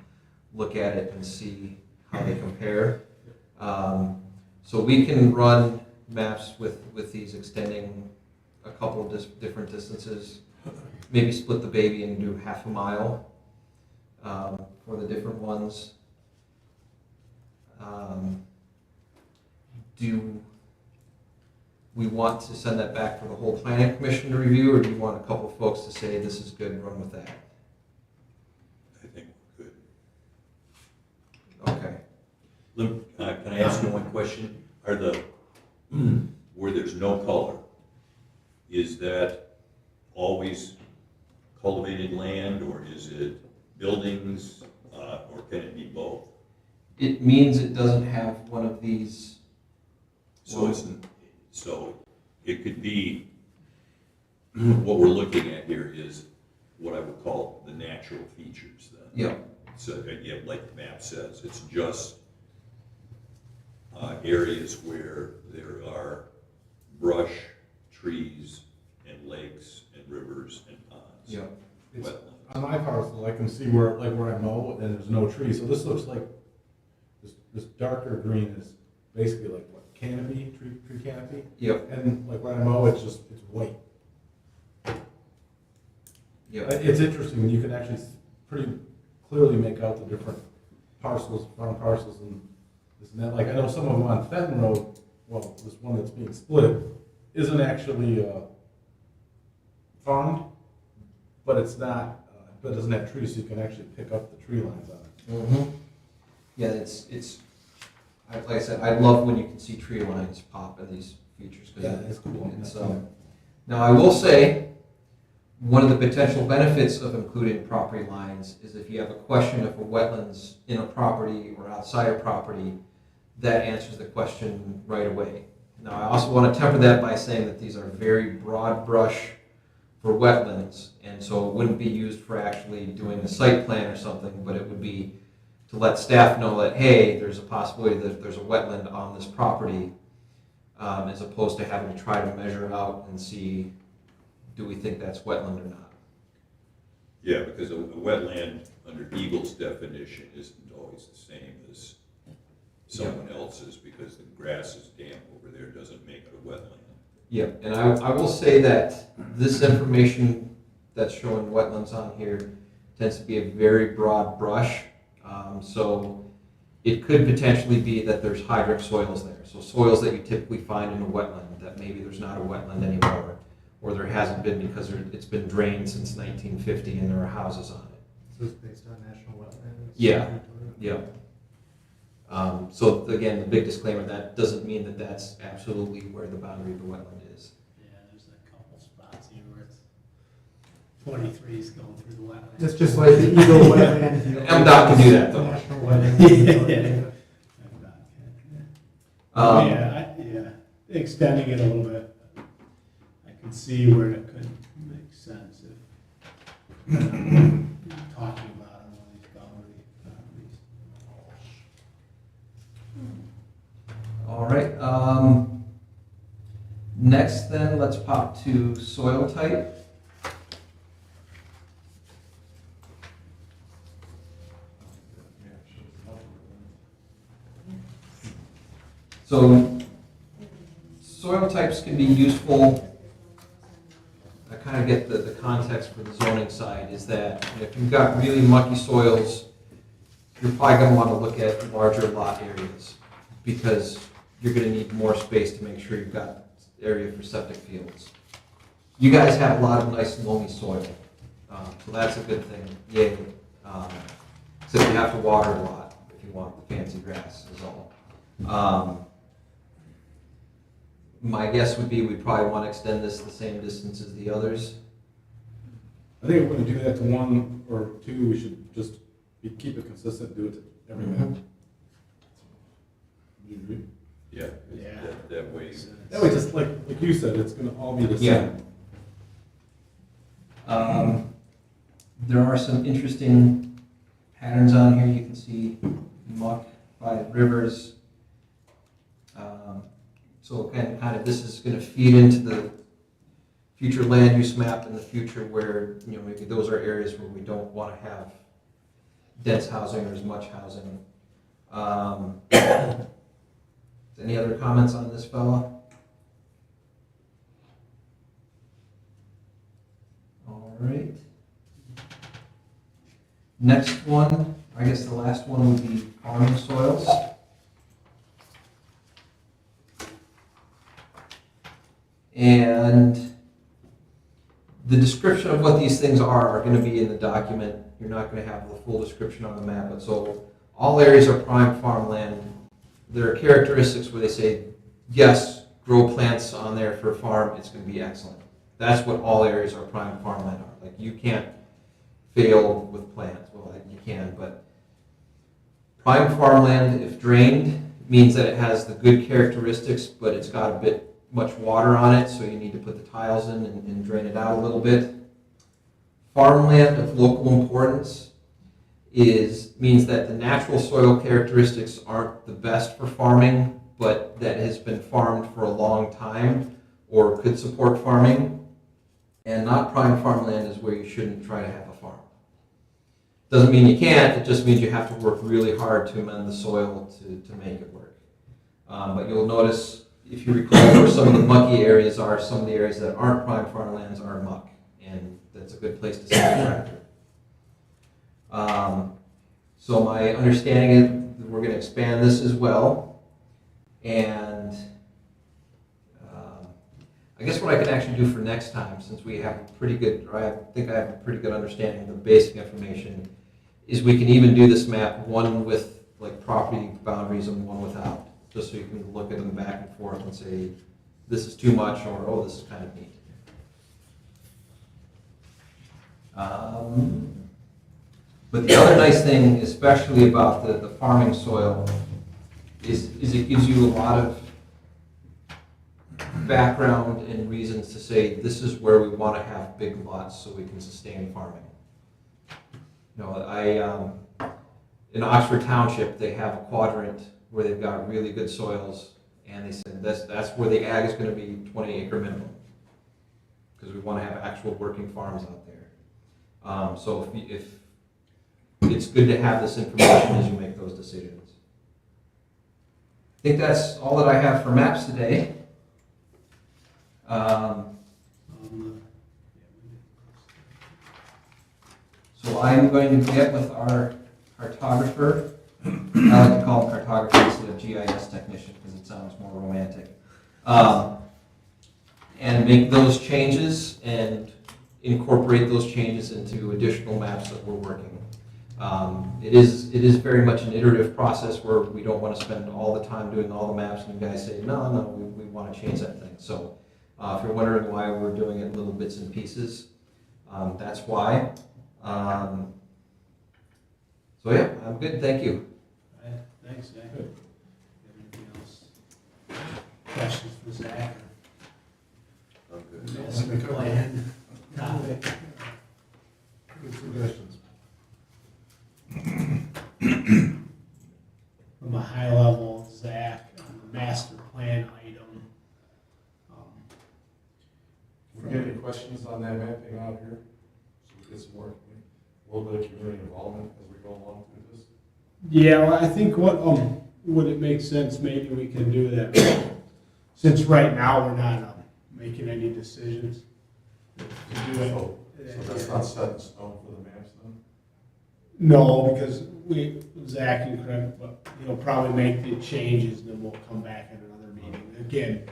look at it and see how they compare. So we can run maps with these extending a couple of different distances, maybe split the baby and do half a mile for the different ones. Do we want to send that back for the whole planning commission to review, or do you want a couple of folks to say this is good, run with that? I think we're good. Okay. Can I ask you one question? Are the, where there's no color, is that always cultivated land, or is it buildings, or can it be both? It means it doesn't have one of these. So it could be, what we're looking at here is what I would call the natural features then. Yeah. So, yeah, like the map says, it's just areas where there are brush, trees, and lakes, and rivers, and ponds. Yeah. Wetlands. On my parcel, I can see where I mow, and there's no trees, so this looks like, this darker green is basically like, what, canopy, tree canopy? Yep. And like when I mow, it's white. Yep. It's interesting, you can actually pretty clearly make out the different parcels, farm parcels, and Isn't that like, I know some of them on Fenton Road, well, this one that's being split, isn't actually farmed, but it's not, but it doesn't have trees, so you can actually pick up the tree lines on it. Mm-hmm. Yeah, like I said, I love when you can see tree lines pop in these features. 'Cause Yeah, it's cool. It's, now, I will say, one of the potential benefits of including property lines is if you have a question of a wetlands in a property or outside a property, that answers the question right away. Now, I also want to temper that by saying that these are very broad brush for wetlands, and so it wouldn't be used for actually doing a site plan or something, but it would be to let staff know that, hey, there's a possibility that there's a wetland on this property, as opposed to having to try to measure out and see, do we think that's wetland or not? Yeah, because a wetland, under Eagle's definition, isn't always the same as someone else's, because the grass is damp over there doesn't make it a wetland. Yeah, and I will say that this information that's showing wetlands on here tends to be a very broad brush. So it could potentially be that there's hydric soils there. So soils that you typically find in a wetland, that maybe there's not a wetland anymore, or there hasn't been because it's been drained since 1950 and there are houses on it. So it's based on national wetlands? Yeah. Yeah. So again, the big disclaimer, that doesn't mean that that's absolutely where the boundary of the wetland is. Yeah, there's a couple spots here where it's 23's going through the wetlands. It's just like the Eagle wetland. MDOT can do that though. National wetland. Yeah, extending it a little bit, I can see where it could make sense if talking about it on these boundaries. All right. Next then, let's pop to soil type. So soil types can be useful. I kind of get the context for the zoning side is that if you've got really mucky soils, you're probably going to want to look at larger lot areas because you're going to need more space to make sure you've got area for septic fields. You guys have a lot of nice loamy soil, so that's a good thing. Yay. Except you have to water a lot if you want the fancy grass is all. My guess would be we'd probably want to extend this the same distance as the others. I think if we're gonna do that to one or two, we should just keep it consistent, do it to every map. Do you agree? Yeah, Yeah. that way. That way, just like you said, it's gonna all be the same. There are some interesting patterns on here. You can see muck by rivers. So kind of this is going to feed into the future land use map in the future where, maybe those are areas where we don't want to have dense housing or as much housing. Any other comments on this fella? All right. Next one, I guess the last one would be farming soils. And the description of what these things are going to be in the document. You're not going to have the full description on the map, but so all areas are prime farmland. There are characteristics where they say, yes, grow plants on there for a farm, it's going to be excellent. That's what all areas are prime farmland are. Like, you can't fail with plants. Well, you can, but prime farmland, if drained, means that it has the good characteristics, but it's got a bit much water on it, so you need to put the tiles in and drain it out a little bit. Farmland of local importance means that the natural soil characteristics aren't the best for farming, but that has been farmed for a long time or could support farming. And not prime farmland is where you shouldn't try to have a farm. Doesn't mean you can't, it just means you have to work really hard to amend the soil to make it work. But you'll notice, if you recall, where some of the mucky areas are, some of the areas that aren't prime farmlands are muck, and that's a good place to send a tractor. So my understanding is we're gonna expand this as well. And I guess what I can actually do for next time, since we have a pretty good, or I think I have a pretty good understanding of the basic information, is we can even do this map, one with like property boundaries and one without, just so you can look at them back and forth and say, this is too much, or oh, this is kind of neat. But the other nice thing, especially about the farming soil, is it gives you a lot of background and reasons to say this is where we want to have big lots so we can sustain farming. You know, in Oxford Township, they have a quadrant where they've got really good soils, and they said that's where the ag is going to be 20-acre minimum, because we want to have actual working farms out there. So if it's good to have this information as you make those decisions. I think that's all that I have for maps today. So I'm going to get with our cartographer. I like to call him cartographer instead of GIS technician because it sounds more romantic. And make those changes and incorporate those changes into additional maps that we're working. It is very much an iterative process where we don't want to spend all the time doing all the maps and you guys say, no, we want to change that thing. So if you're wondering why we're doing it in little bits and pieces, that's why. So yeah, I'm good, thank you. All right, thanks, Zach. Anything else? Questions for Zach? I'm good. Yes, we plan, topic. Good suggestions. From a high level, Zach, on the master plan item. We get any questions on that mapping out here? So we get some more, a little bit of community involvement as we go along through this? Yeah, well, I think would it make sense, maybe we can do that, since right now we're not making any decisions. To do it. So that's not set in stone for the maps then? No, because Zach and Craig, probably make the changes, and then we'll come back at another meeting, again,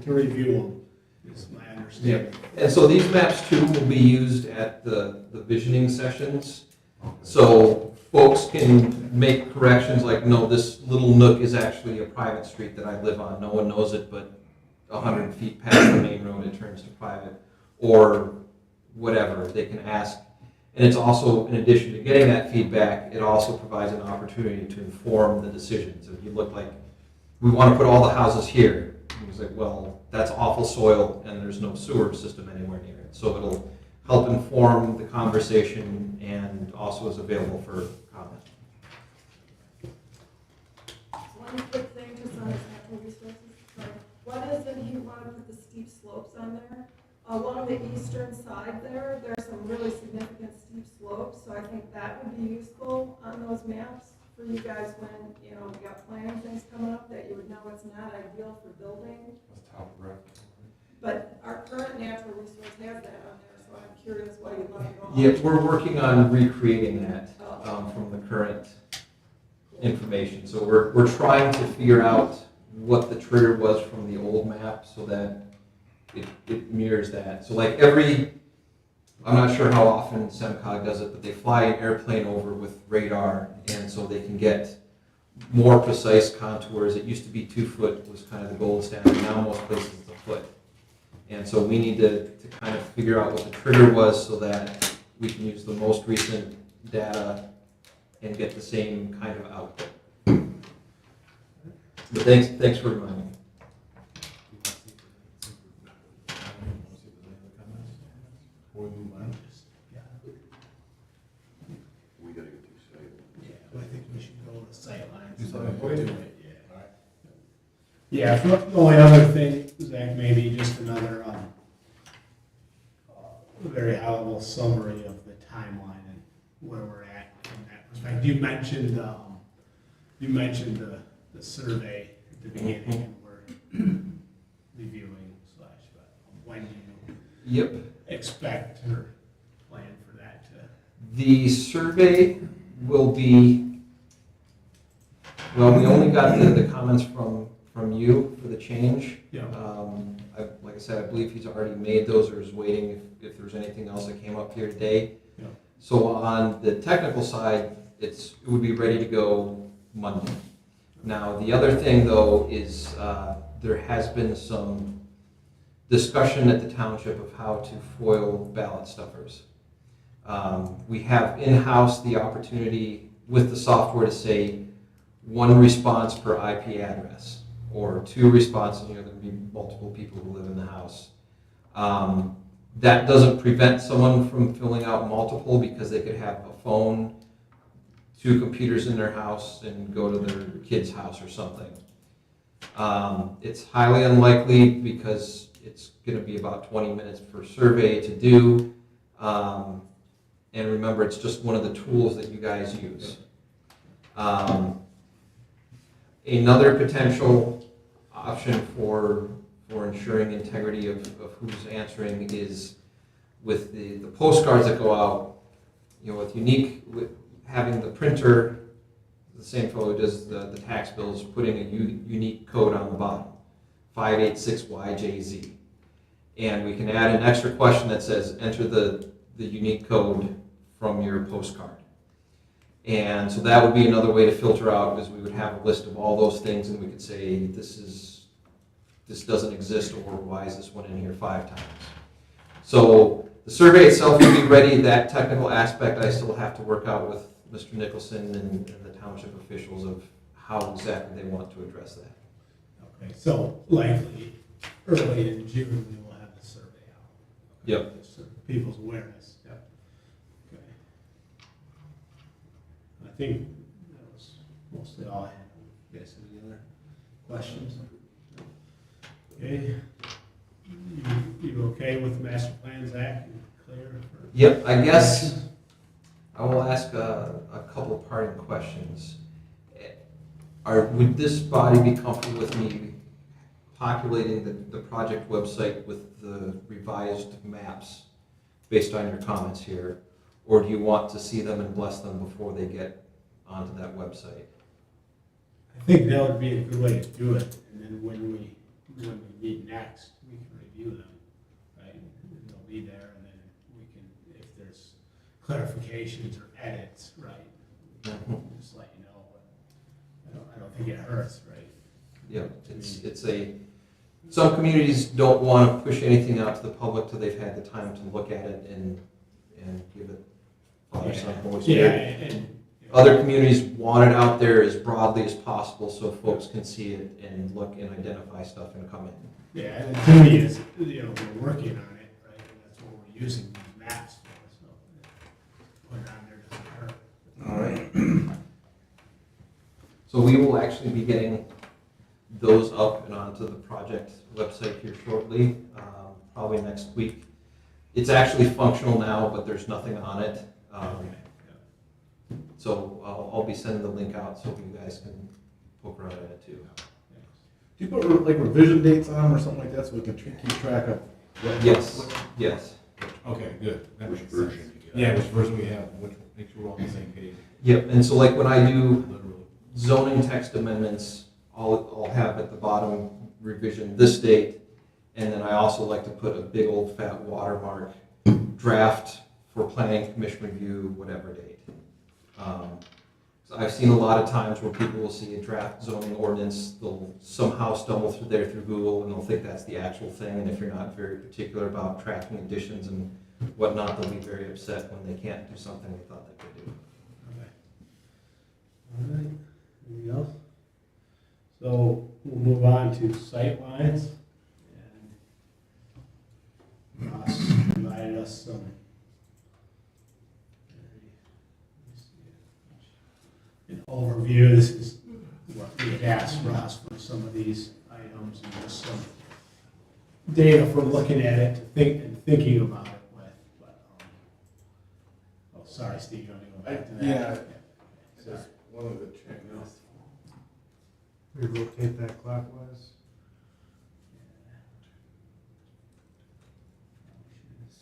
to review them, is my understanding. And so these maps too will be used at the visioning sessions. So folks can make corrections like, no, this little nook is actually a private street that I live on. No one knows it, but 100 feet past the main road, it turns to private. Or whatever, they can ask. And it's also, in addition to getting that feedback, it also provides an opportunity to inform the decisions. If you look like, we want to put all the houses here. And it's like, well, that's awful soil and there's no sewer system anywhere near it. So it'll help inform the conversation and also is available for comment. One quick thing, just on his natural resources, sorry. What is it you want to put the steep slopes on there? Along the eastern side there's some really significant steep slopes, so I think that would be useful on those maps for you guys when, we got planning things coming up that you would know it's not ideal for building. That's topographic. But our current natural resource has that on there, so I'm curious why you'd want to go on. Yeah, we're working on recreating that from the current information. So we're trying to figure out what the trigger was from the old map so that it mirrors that. So like I'm not sure how often SEMCOG does it, but they fly an airplane over with radar, and so they can get more precise contours. It used to be 2 foot was kind of the gold standard. Now most places it's a foot. And so we need to kind of figure out what the trigger was so that we can use the most recent data and get the same kind of output. But thanks for reminding me. We gotta get through site. Yeah, I think we should go with the sight lines. You said, okay. Yeah, the only other thing, Zach, maybe just another very high-level summary of the timeline and where we're at from that perspective. You mentioned the survey at the beginning, and we're reviewing when do you expect or plan for that to? The survey will be Well, we only got the comments from you for the change. Yeah. Like I said, I believe he's already made those or is waiting if there's anything else that came up here today. Yeah. So on the technical side, it would be ready to go Monday. Now, the other thing though is there has been some discussion at the township of how to foil ballot stuffers. We have in-house the opportunity with the software to say 1 response per IP address, or 2 responses, there can be multiple people who live in the house. That doesn't prevent someone from filling out multiple because they could have a phone, 2 computers in their house and go to their kid's house or something. It's highly unlikely because it's going to be about 20 minutes per survey to do. And remember, it's just one of the tools that you guys use. Another potential option for ensuring integrity of who's answering is with the postcards that go out, with having the printer, the same fellow who does the tax bills, putting a unique code on the bottom, 586YJZ. And we can add an extra question that says, enter the unique code from your postcard. And so that would be another way to filter out, is we would have a list of all those things and we could say, this doesn't exist, or why is this one in here 5 times? So the survey itself will be ready. That technical aspect I still have to work out with Mr. Nicholson and the township officials of how exactly they want to address that. Okay, so likely early in June we will have the survey out. Yep. Just so people's awareness. Yep. Okay. I think that was mostly all I had. You guys have any other questions? Okay. You okay with the Master Plans Act? Clear? Yep, I guess I will ask a couple parting questions. Would this body be comfortable with me populating the project website with the revised maps based on your comments here? Or do you want to see them and bless them before they get onto that website? I think that would be a good way to do it, and then when we meet next, we can review them, right? And they'll be there, and then we can, if there's clarifications or edits, right? Just let you know, but I don't think it hurts, right? Yeah, some communities don't want to push anything out to the public till they've had the time to look at it and give it Father, Son, Holy Spirit. And Other communities want it out there as broadly as possible so folks can see it and look and identify stuff and come in. yeah, and the beauty is, we're working on it, right? And that's what we're using these maps for, so put it on there doesn't hurt. All right. So we will actually be getting those up and onto the project website here shortly, probably next week. It's actually functional now, but there's nothing on it. So I'll be sending the link out so you guys can poke around at it too. Do you put like revision dates on them or something like that so we can keep track of? Yes. Okay, good. That Which makes version sense. you get? Yeah, which version we have, which makes sure we're all on the same page. Yep, and so like when I do Literally. zoning text amendments, I'll have at the bottom revision this date, and then I also like to put a big old fat watermark, draft for planning commission review, whatever date. So I've seen a lot of times where people will see a draft zoning ordinance, they'll somehow stumble through Google, and they'll think that's the actual thing, and if you're not very particular about tracking additions and whatnot, they'll be very upset when they can't do something they thought they could do. Okay. All right, anything else? So we'll move on to sight lines. And Ross provided us some. An overview. This is what we had asked Ross for, some of these items and just some data for looking at it and thinking about it with. But, oh, sorry, Steve, you want to go back to that? Yeah. Sorry. One of the changes. We rotate that clockwise.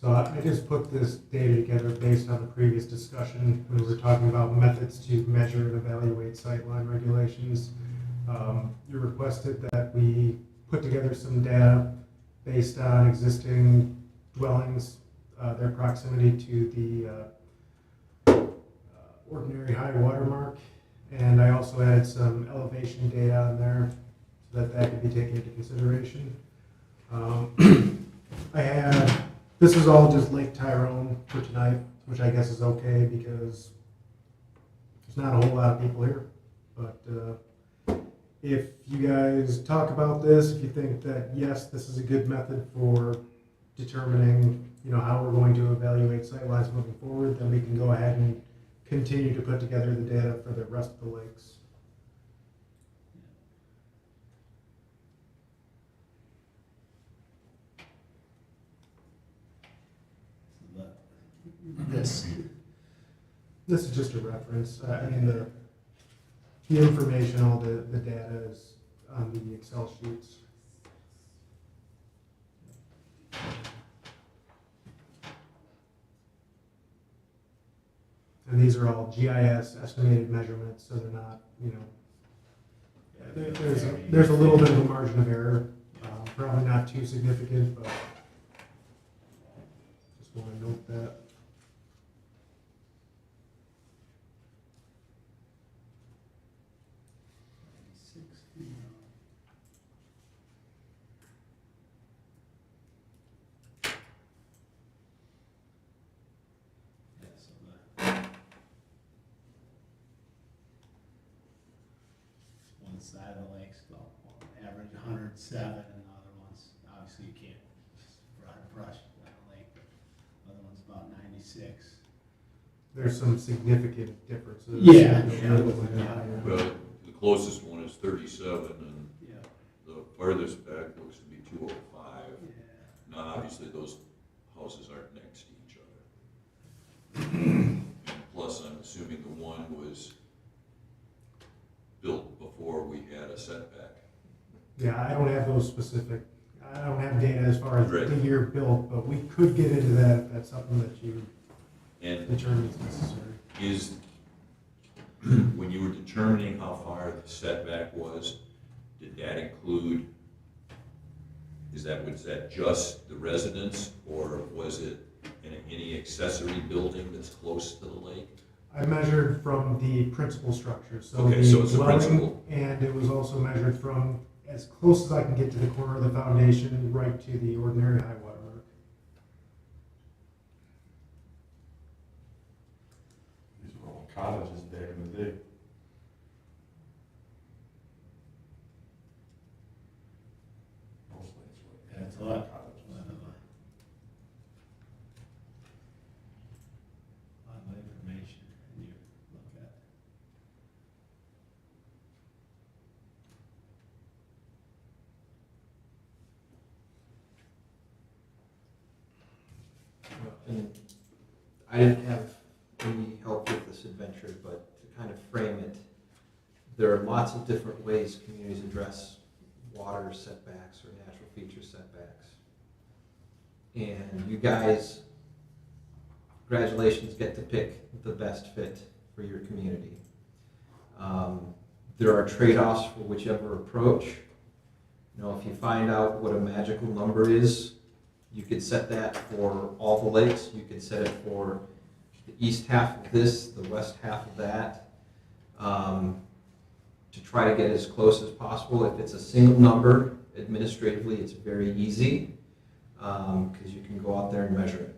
So I just put this data together based on the previous discussion when we were talking about methods to measure and evaluate sightline regulations. You requested that we put together some data based on existing dwellings, their proximity to the ordinary high water mark. And I also added some elevation data on there so that that could be taken into consideration. This is all just Lake Tyrone for tonight, which I guess is okay because there's not a whole lot of people here. But if you guys talk about this, if you think that, yes, this is a good method for determining, how we're going to evaluate sightlines moving forward, then we can go ahead and continue to put together the data for the rest of the lakes. This is just a reference. I mean, the information, all the data is on the Excel sheets. And these are all GIS estimated measurements, so they're not, there's a little bit of a margin of error, probably not too significant, but just want to note that. One side of the lake's about average 107, and the other ones, obviously you can't brush that lake, but the other one's about 96. There's some significant differences. Yeah. Well, the closest one is 37, and Yeah. the farthest back looks to be 205. Yeah. Now, obviously, those houses aren't next to each other. And plus, I'm assuming the one was built before we had a setback. Yeah, I don't have those specific, I don't have data as far as Right. the year built, but we could get into that if that's something that you And determine is necessary. is, when you were determining how far the setback was, did that include, was that just the residence, or was it any accessory building that's close to the lake? I measured from the principal structure, so Okay, the so it's the dwelling, principal. and it was also measured from as close as I can get to the corner of the foundation, right to the ordinary high water mark. These were all cottages back in the day. Mostly it's what- That's a lot. cottages. A lot of information, and you look at. And I didn't have any help with this adventure, but to kind of frame it, there are lots of different ways communities address water setbacks or natural feature setbacks. And you guys, congratulations, get to pick the best fit for your community. There are trade-offs for whichever approach. If you find out what a magical number is, you could set that for all the lakes. You could set it for the east half of this, the west half of that, to try to get as close as possible. If it's a single number, administratively, it's very easy because you can go out there and measure it.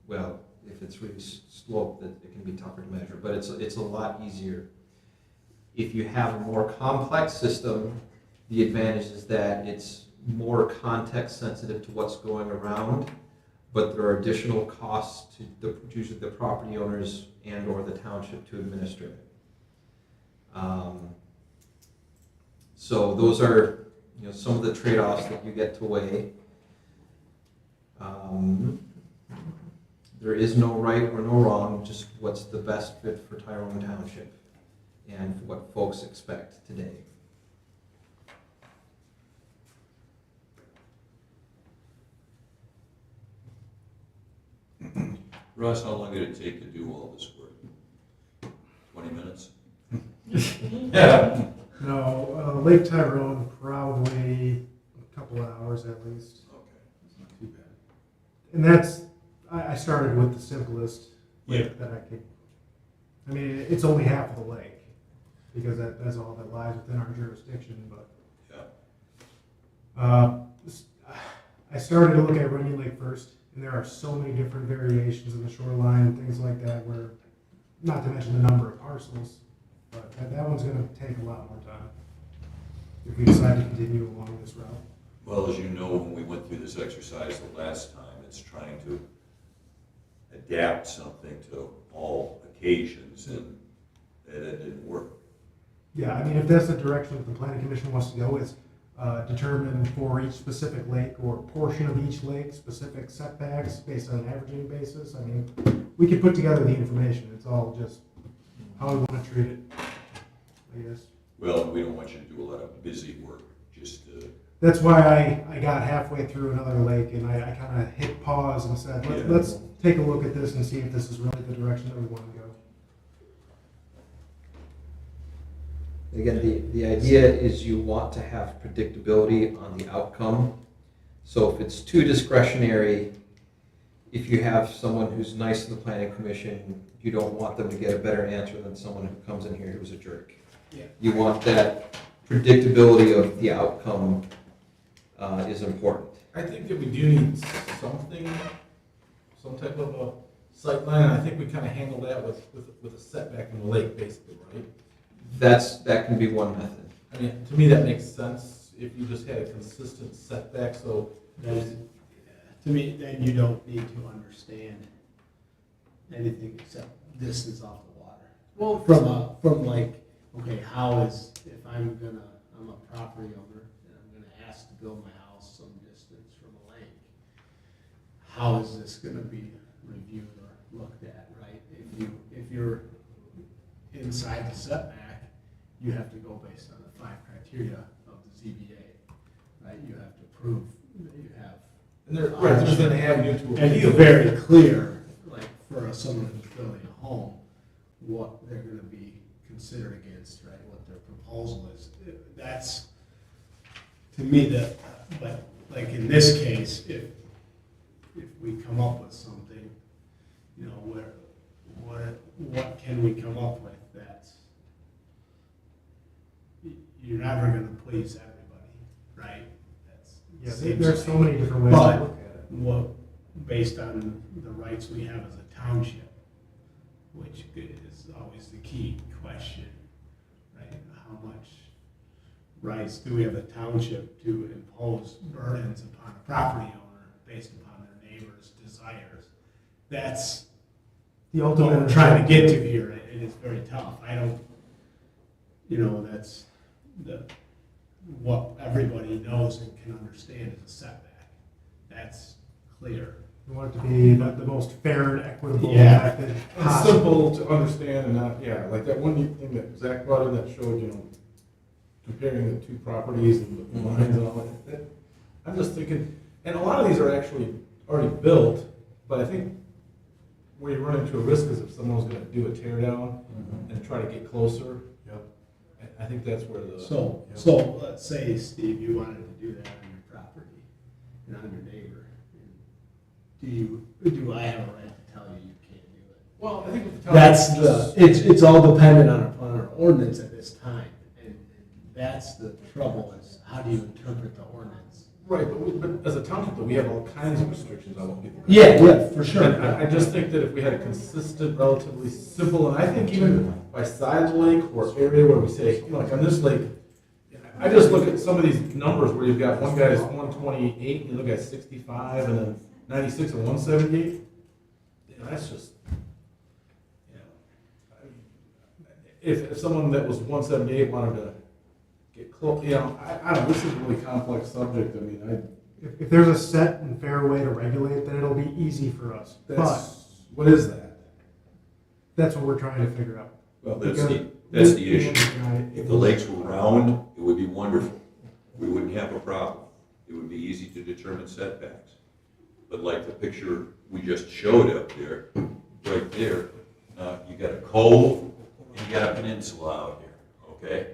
Well, if it's really sloped, it can be tougher to measure, but it's a lot easier. If you have a more complex system, the advantage is that it's more context sensitive to what's going around, but there are additional costs to usually the property owners and or the township to administer it. So those are some of the trade-offs that you get to weigh. There is no right or no wrong, just what's the best fit for Tyrone Township and what folks expect today. Russ, how long did it take to do all this work? 20 minutes? Yeah. No, Lake Tyrone, probably a couple of hours at least. Okay. It's not too bad. And that's, I started with the simplest Yeah. lake that I could. I mean, it's only half of the lake, because that's all that lies within our jurisdiction, but. Yeah. I started to look at Runyon Lake first, and there are so many different variations of the shoreline and things like that where, not to mention the number of parcels, but that one's gonna take a lot more time if we decide to continue along this route. Well, as you know, when we went through this exercise the last time, it's trying to adapt something to all occasions, and it didn't work. Yeah, I mean, if that's the direction that the planning commission wants to go, is determine for each specific lake or portion of each lake, specific setbacks based on an averaging basis. I mean, we could put together the information. It's all just how we want to treat it, I guess. Well, we don't want you to do a lot of busy work, just That's why I got halfway through another lake and I kind of hit pause and said, Yeah. let's take a look at this and see if this is really the direction that we want to go. Again, the idea is you want to have predictability on the outcome. So if it's too discretionary, if you have someone who's nice to the planning commission, you don't want them to get a better answer than someone who comes in here who's a jerk. Yeah. You want that predictability of the outcome is important. I think that we do need something, some type of a sight line, and I think we kind of handle that with a setback in the lake, basically, right? That can be one method. I mean, to me, that makes sense, if you just had a consistent setback, so. To me, then you don't need to understand anything except distance off the water. Well, From like, okay, how is, if I'm a property owner, and I'm gonna ask to build my house some distance from a lake, how is this gonna be reviewed or looked at, right? If you're inside the setback, you have to go based on the 5 criteria of the ZBA, right? You have to prove that you have. and there's an avenue to And appeal. it's very clear, like, for someone who's building a home, what they're gonna be considered against, right, what their proposal is. That's, to me, but like in this case, if we come up with something, you know, what can we come up with that's, you're never gonna please everybody, right? Yeah, Seems there's so like- many different ways to But look at it. what, based on the rights we have as a township, which is always the key question, right? How much rights do we have a township to impose burdens upon a property owner based upon their neighbor's desires? That's The what ultimate. we're trying to get to here, and it's very tough. I don't, you know, that's what everybody knows and can understand is a setback. That's clear. We want it to be the most fair and equitable Yeah. method It's possible. simple to understand and not, yeah, like that one neat thing that Zach brought in that showed, you know, comparing the two properties and the lines and all that. I'm just thinking, and a lot of these are actually already built, but I think where you run into a risk is if someone's gonna do a tear down and try to get closer. Yep. I think that's where the. So let's say, Steve, you wanted to do that on your property and on your neighbor. Do I have a right to tell you you can't do it? Well, I think with the. That's it's all dependent on our ordinance at this time. And that's the trouble is how do you interpret the ordinance? Right, but as a township, though, we have all kinds of restrictions on what people. Yeah, for sure. And I just think that if we had a consistent, relatively simple, and I think even by side of the lake or area where we say, you know, like on this lake, I just look at some of these numbers where you've got one guy's 128, and the other guy's 65, and then 96 and 178. You know, that's just, you know, if someone that was 178 wanted to get close, you know, I don't know, this is a really complex subject. I mean, If there's a set and fair way to regulate, then it'll be easy for us. But what is that? that's what we're trying to figure out. well, that's the issue. If the lakes were round, it would be wonderful. We wouldn't have a problem. It would be easy to determine setbacks. But like the picture we just showed up there, right there. You got a cove, and you got a peninsula out here, okay?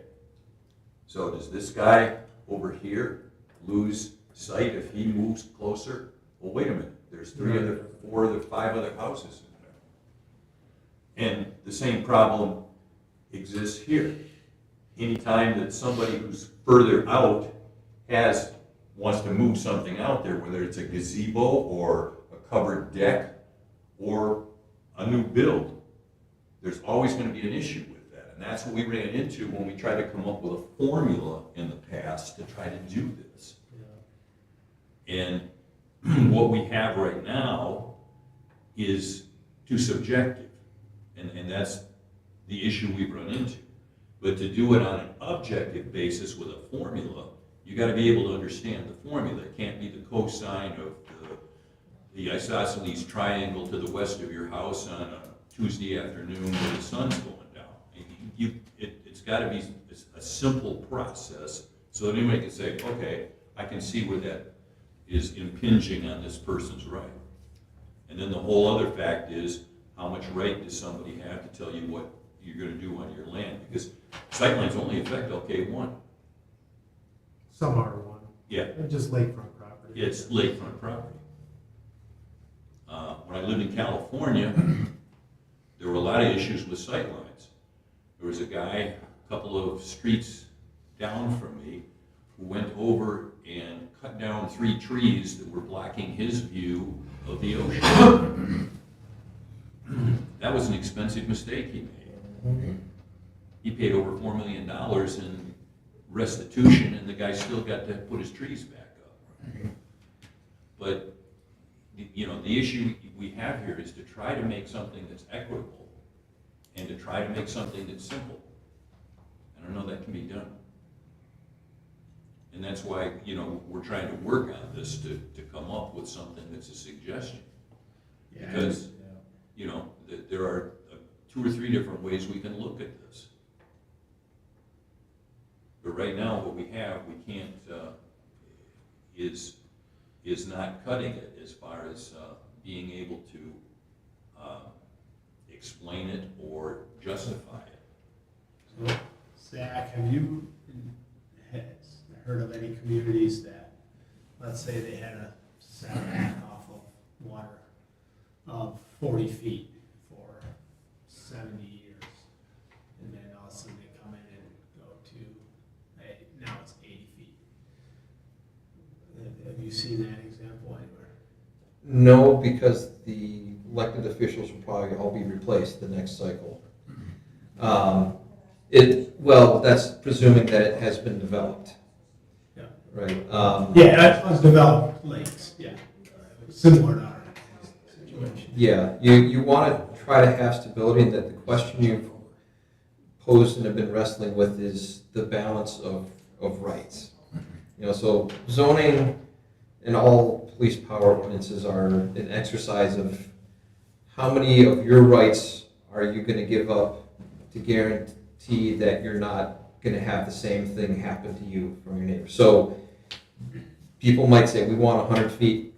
So does this guy over here lose sight if he moves closer? Well, wait a minute, there's 5 other houses in there. And the same problem exists here. Anytime that somebody who's further out wants to move something out there, whether it's a gazebo or a covered deck or a new build, there's always going to be an issue with that. And that's what we ran into when we tried to come up with a formula in the past to try to do this. And what we have right now is too subjective. And that's the issue we've run into. But to do it on an objective basis with a formula, you got to be able to understand the formula. It can't be the cosine of the isosceles triangle to the west of your house on a Tuesday afternoon where the sun's going down. It's got to be a simple process so that anybody can say, okay, I can see where that is impinging on this person's right. And then the whole other fact is, how much right does somebody have to tell you what you're going to do on your land? Because sightlines only affect LK1. Some R1. Yeah. They're just lakefront property. It's lakefront property. When I lived in California, there were a lot of issues with sightlines. There was a guy a couple of streets down from me who went over and cut down 3 trees that were blocking his view of the ocean. That was an expensive mistake he made. He paid over $4 million in restitution, and the guy still got to put his trees back up. But the issue we have here is to try to make something that's equitable and to try to make something that's simple. And I know that can be done. And that's why, we're trying to work on this to come up with something that's a suggestion. Because, there are 2 or 3 different ways we can look at this. But right now, what we have, we can't, is not cutting it as far as being able to explain it or justify it. So, Zach, have you heard of any communities that, let's say they had a setback off of water of 40 feet for 70 years, and then all of a sudden they come in and go to, hey, now it's 80 feet? Have you seen that example anywhere? No, because the elected officials will probably all be replaced the next cycle. That's presuming that it has been developed. Yeah. Right. Yeah, that's developed lakes, yeah. Similar to our situation. Yeah, you want to try to have stability, and that the question you've posed and have been wrestling with is the balance of rights. So zoning and all police power ordinances are an exercise of how many of your rights are you going to give up to guarantee that you're not going to have the same thing happen to you from your neighbor. So people might say, we want 100 feet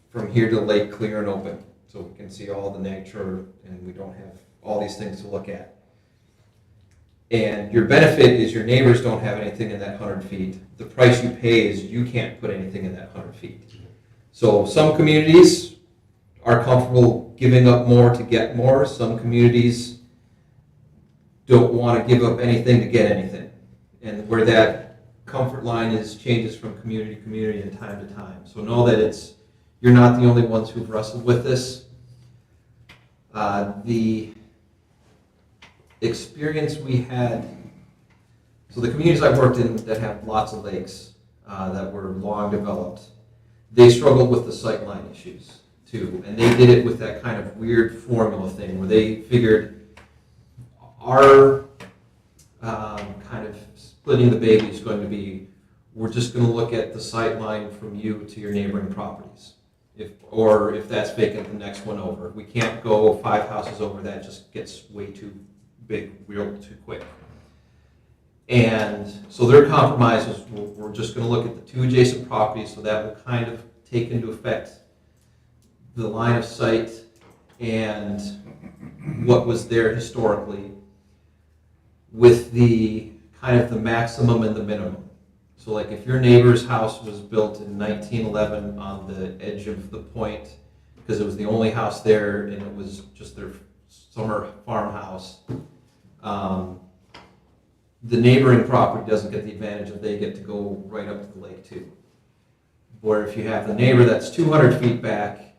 from here to the lake clear and open, so we can see all the nature and we don't have all these things to look at. And your benefit is your neighbors don't have anything in that 100 feet. The price you pay is you can't put anything in that 100 feet. So some communities are comfortable giving up more to get more. Some communities don't want to give up anything to get anything. And where that comfort line changes from community to community and time to time. So know that you're not the only ones who've wrestled with this. The experience we had, so the communities I've worked in that have lots of lakes that were long developed, they struggled with the sightline issues too, and they did it with that kind of weird formula thing where they figured our kind of splitting the baby is going to be, we're just going to look at the sightline from you to your neighboring properties. If that's vacant, the next one over. We can't go 5 houses over, that just gets way too big real too quick. And so their compromise was, we're just going to look at the 2 adjacent properties, so that will kind of take into effect the line of sight and what was there historically with the kind of the maximum and the minimum. So like if your neighbor's house was built in 1911 on the edge of the point, because it was the only house there and it was just their summer farmhouse, the neighboring property doesn't get the advantage of they get to go right up to the lake too. Or if you have the neighbor that's 200 feet back,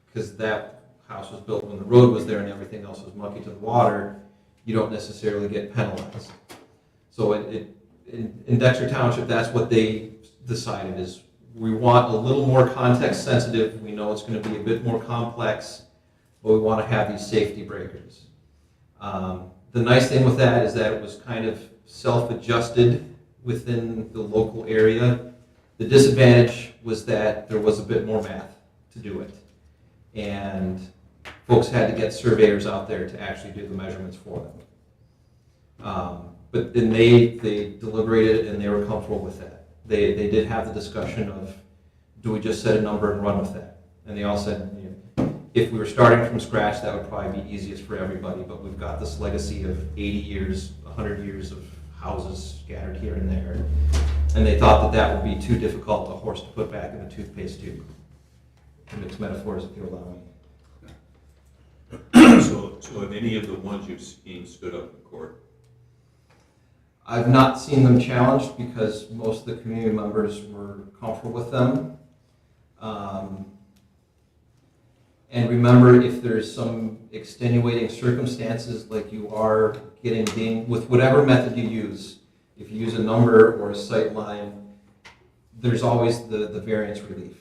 because that house was built when the road was there and everything else was mucky to the water, you don't necessarily get penalized. So in Dexter Township, that's what they decided is we want a little more context sensitive. We know it's going to be a bit more complex, but we want to have these safety breakers. The nice thing with that is that it was kind of self-adjusted within the local area. The disadvantage was that there was a bit more math to do it. And folks had to get surveyors out there to actually do the measurements for them. But then they deliberated and they were comfortable with that. They did have the discussion of, do we just set a number and run with that? And they all said, if we were starting from scratch, that would probably be easiest for everybody, but we've got this legacy of 80 years, 100 years of houses scattered here and there. And they thought that that would be too difficult a horse to put back in a toothpaste tube. To mix metaphors, if you allow me. So have any of the ones you've seen stood up in court? I've not seen them challenged because most of the community members were comfortable with them. And remember, if there's some extenuating circumstances, like you are getting dinged with whatever method you use, if you use a number or a sight line, there's always the variance relief.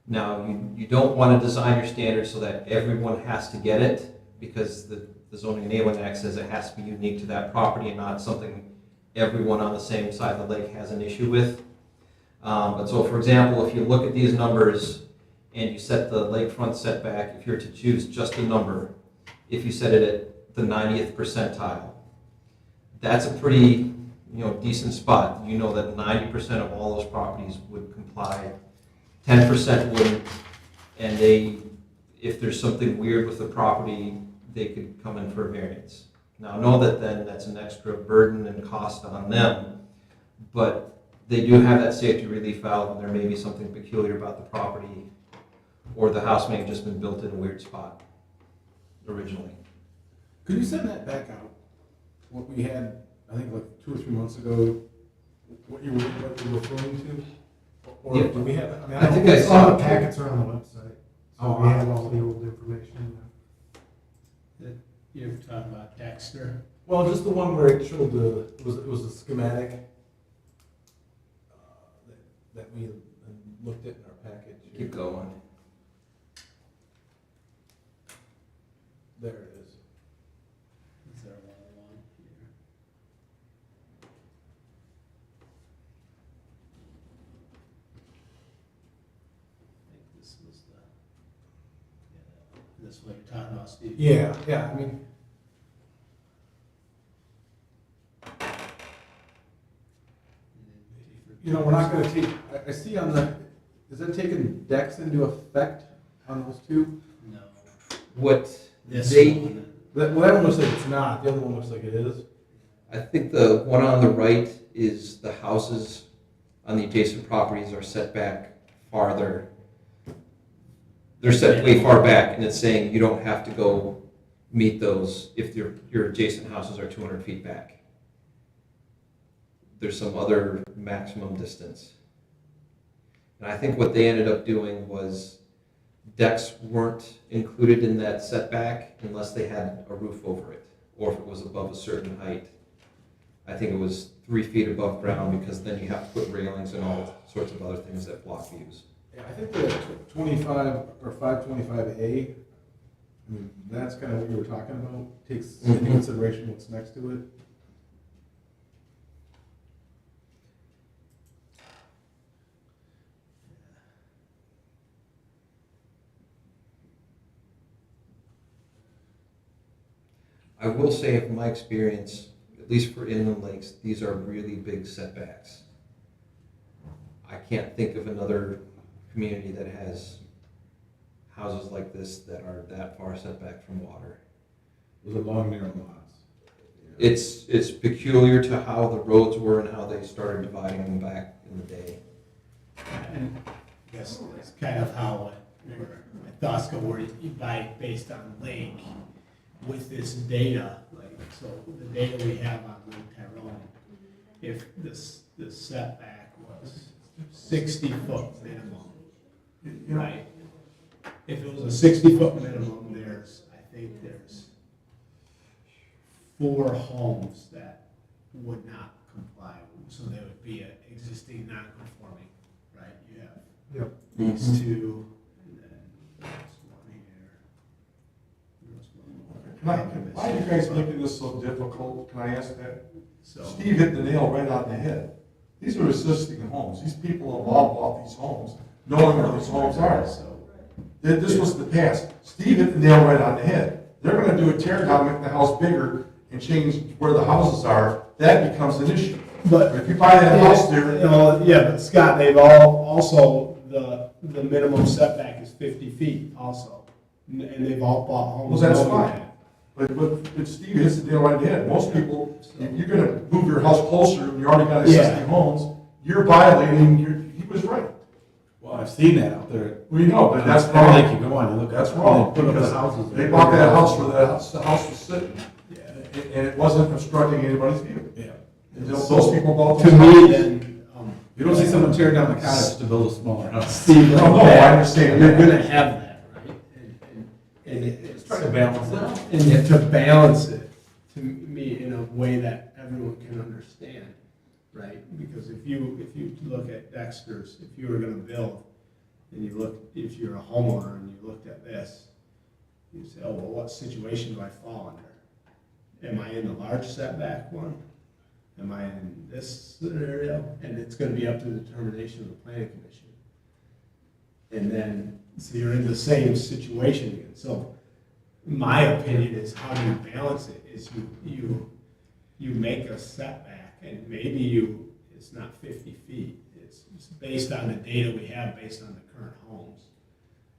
Now, you don't want to design your standards so that everyone has to get it, because the Zoning Enabling Act says it has to be unique to that property and not something everyone on the same side of the lake has an issue with. But so, for example, if you look at these numbers and you set the lakefront setback, if you're to choose just a number, if you set it at the 90th percentile, that's a pretty decent spot. You know that 90% of all those properties would comply, 10% wouldn't, and if there's something weird with the property, they could come in for a variance. Now, know that then that's an extra burden and cost on them, but they do have that safety relief valve, and there may be something peculiar about the property, or the house may have just been built in a weird spot originally. Could you send that back out? What we had, I think like 2 or 3 months ago, what you were referring to? Or Yeah. do we have, I think I All saw the packets are on the website, so we have all the old information. You're talking about Dexter? well, just the one where it showed it was a schematic that we looked at in our package. Keep going. There it is. Is there one here? I think this was this is what you're talking about, Steve? Yeah, I mean, we're not gonna take, I see on the, is that taking decks into effect on those two? No. What This they, one. That one looks like it's not, the other one looks like it is. I think the one on the right is the houses on the adjacent properties are set back farther. They're set way far back, and it's saying you don't have to go meet those if your adjacent houses are 200 feet back. There's some other maximum distance. And I think what they ended up doing was decks weren't included in that setback unless they had a roof over it, or if it was above a certain height. I think it was 3 feet above ground, because then you have to put railings and all sorts of other things that block views. Yeah, I think the 25 or 525A, I mean, that's kind of what you were talking about, takes into consideration what's next to it. I will say, from my experience, at least for inland lakes, these are really big setbacks. I can't think of another community that has houses like this that are that far set back from water. Was it long, narrow lots? It's peculiar to how the roads were and how they started dividing them back in the day. And I guess that's kind of how my thoughts go, where you buy based on lake with this data, like, so the data we have on Lake Tyrone, if the setback was 60-foot minimum, right? If it was a 60-foot minimum, I think there's 4 homes that would not comply, so they would be an existing non-conforming, right? You have these 2, and then there's one here. There's one more. Why are you guys making this so difficult? Can I ask that? So, Steve hit the nail right on the head. These are existing homes. These people have all bought these homes, knowing where these homes are. This was the past. Steve hit the nail right on the head. They're gonna do a tear down, make the house bigger, and change where the houses are. That becomes an issue. but If you buy that house there, yeah, but Scott, they've all also the minimum setback is 50 feet also, and they've all bought homes. well, that's knowing fine. that. But if Steve hits the nail right on the head, most people, if you're gonna move your house closer and you already got existing homes, you're violating he was right. Well, I've seen that out there. We know, but that's Every lake wrong. you go on, you look. That's wrong, They put up because the houses. they bought that house where the house was sitting, and it wasn't obstructing anybody's view. Yeah. And those people bought those To me, houses. then, You don't see someone tear down the cottage to build a smaller house. Steve, like No, I that, understand you're that. gonna have that, right? And Let's try to balance it. And yet to balance it, to me, in a way that everyone can understand, right? Because if you look at Dexter's, if you were gonna build, and you look, if you're a homeowner and you looked at this, you say, oh, well, what situation do I fall under? Am I in the large setback one? Am I in this scenario? And it's gonna be up to the determination of the planning commission. And then, so you're in the same situation again. So my opinion is how do you balance it, is you make a setback, and maybe it's not 50 feet. It's based on the data we have, based on the current homes.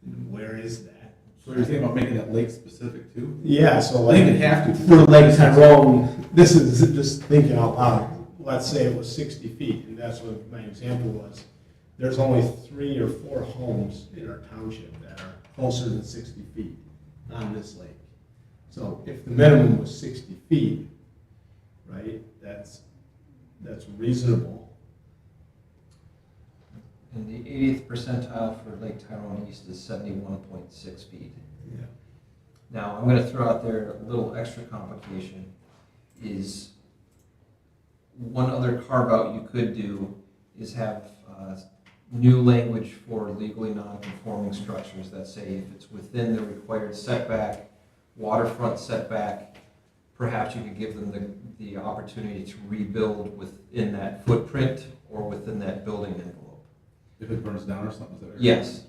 And where is that? So you're thinking about making that lake specific too? Yeah, so I like, think it have to. for Lake Tyrone, this is just thinking out loud. Let's say it was 60 feet, and that's what my example was. There's only 3 or 4 homes in our township that are closer than 60 feet on this lake. So if the minimum was 60 feet, right, that's reasonable. And the 80th percentile for Lake Tyrone East is 71.6 feet. Yeah. Now, I'm going to throw out there a little extra complication is one other carve out you could do is have new language for legally non-conforming structures that say if it's within the required setback, waterfront setback, perhaps you could give them the opportunity to rebuild within that footprint or within that building envelope. If it burns down or something? Is that right? Yes,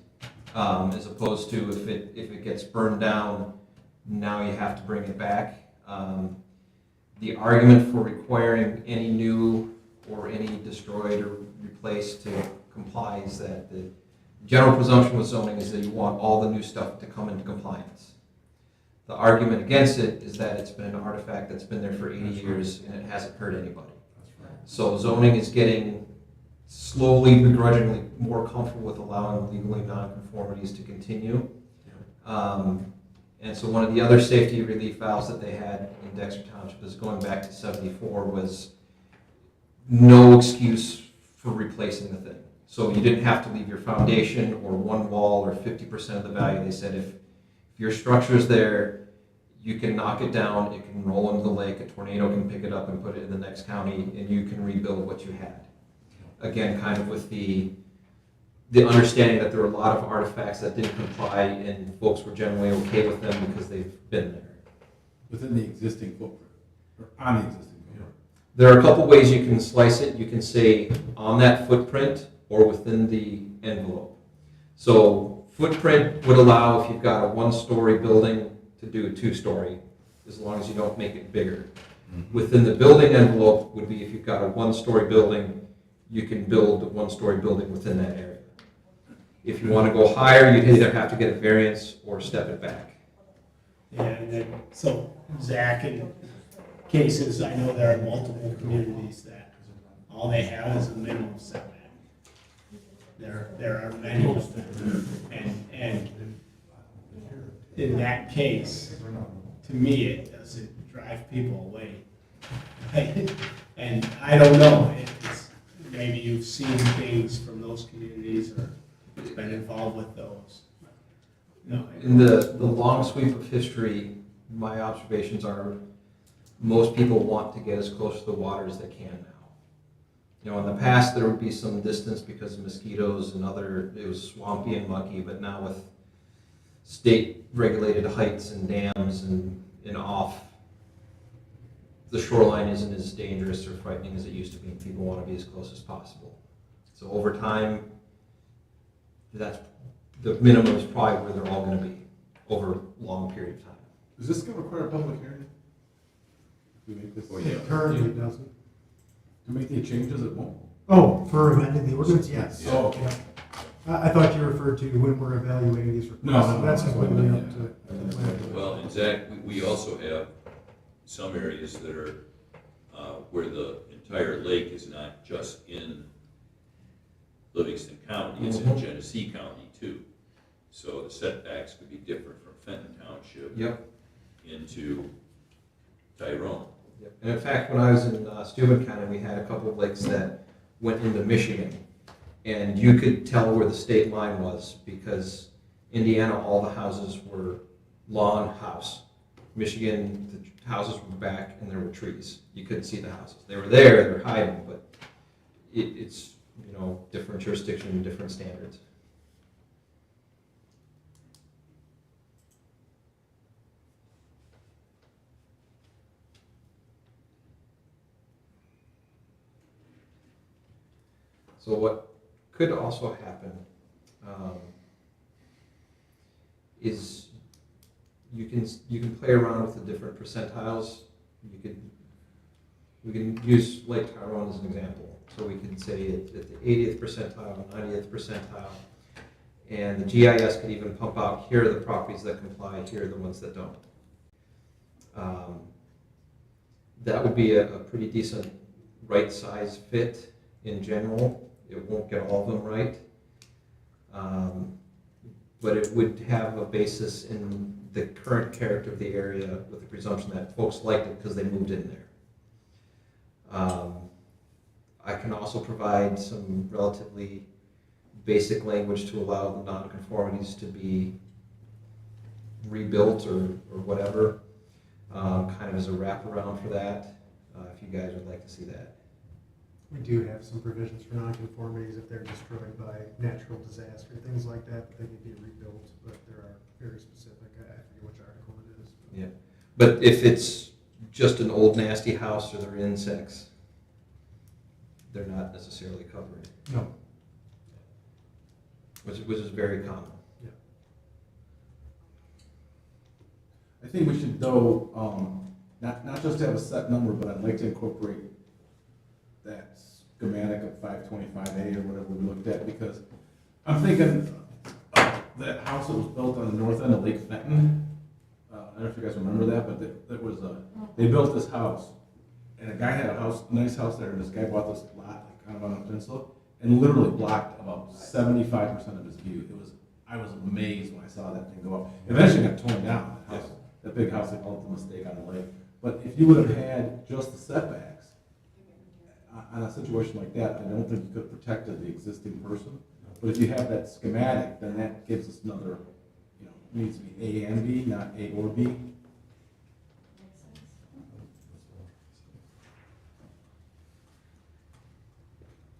as opposed to if it gets burned down, now you have to bring it back. The argument for requiring any new or any destroyed or replaced to comply is that the general presumption with zoning is that you want all the new stuff to come into compliance. The argument against it is that it's been an artifact that's been there for 80 years and it hasn't hurt anybody. So zoning is getting slowly, begrudgingly more comfortable with allowing legally non-conformities to continue. And so one of the other safety relief valves that they had in Dexter Township is going back to 74 was no excuse for replacing the thing. So you didn't have to leave your foundation or one wall or 50% of the value. They said if your structure's there, you can knock it down, it can roll into the lake, a tornado can pick it up and put it in the next county, and you can rebuild what you had. Again, kind of with the understanding that there were a lot of artifacts that didn't comply and folks were generally okay with them because they've been there. Within the existing footprint, or on the existing footprint? There are a couple ways you can slice it. You can say on that footprint or within the envelope. So footprint would allow if you've got a 1-story building to do a 2-story, as long as you don't make it bigger. Within the building envelope would be if you've got a 1-story building, you can build a 1-story building within that area. If you want to go higher, you'd either have to get a variance or step it back. Yeah, and then, so Zach, in cases, I know there are multiple communities that all they have is a minimum setback. There are many of them, and in that case, to me, it doesn't drive people away. And I don't know, it's, maybe you've seen things from those communities or been involved with those. No, In the long sweep of history, my observations are most people want to get as close to the water as they can now. You know, in the past, there would be some distance because of mosquitoes and it was swampy and mucky, but now with state-regulated heights and dams and off, the shoreline isn't as dangerous or frightening as it used to be, and people want to be as close as possible. So over time, that's the minimum is probably where they're all going to be over a long period of time. Is this gonna require a public hearing? Do we make this? It currently doesn't. To make any changes, it won't? Oh, for amending the ordinance, yes. Oh, okay. I thought you referred to when we're evaluating these requests. No, That's that's what I completely meant, up to yeah. the planning. Well, and Zach, we also have some areas that are, where the entire lake is not just in Livingston County, it's in Genesee County too. So the setbacks could be different from Fenton Township into Tyrone. Yep. And in fact, when I was in Steuben County, we had a couple of lakes that went into Michigan. And you could tell where the state line was because Indiana, all the houses were lawn house. Michigan, the houses were back and there were trees. You couldn't see the houses. They were there, they were hiding, but it's, you know, different jurisdiction, different standards. So what could also happen is you can play around with the different percentiles. We can use Lake Tyrone as an example. So we can say at the 80th percentile, 90th percentile, and the GIS could even pump out, here are the properties that comply, here are the ones that don't. That would be a pretty decent right size fit in general. It won't get all of them right, but it would have a basis in the current character of the area with the presumption that folks liked it because they moved in there. I can also provide some relatively basic language to allow the nonconformities to be rebuilt or whatever, kind of as a wraparound for that, if you guys would like to see that. We do have some provisions for nonconformities if they're destroyed by natural disaster, things like that, they need to be rebuilt, but there are very specific, I forget which article it is. Yeah, but if it's just an old nasty house or there are insects, they're not necessarily covered. No. Which is very common. Yeah. I think we should though, not just have a set number, but I'd like to incorporate that schematic of 525A or whatever we looked at, because I'm thinking that house that was built on the north end of Lake Fenton, I don't know if you guys remember that, but there was they built this house, and a guy had a nice house there, and this guy bought this lot, like, kind of on a peninsula, and literally blocked about 75% of his view. I was amazed when I saw that thing go up. Eventually got torn down, that big house, they called it the mistake on the lake. But if you would have had just the setbacks, on a situation like that, I don't think you could have protected the existing person. But if you have that schematic, then that gives us another, you know, it needs to be A and B, not A or B.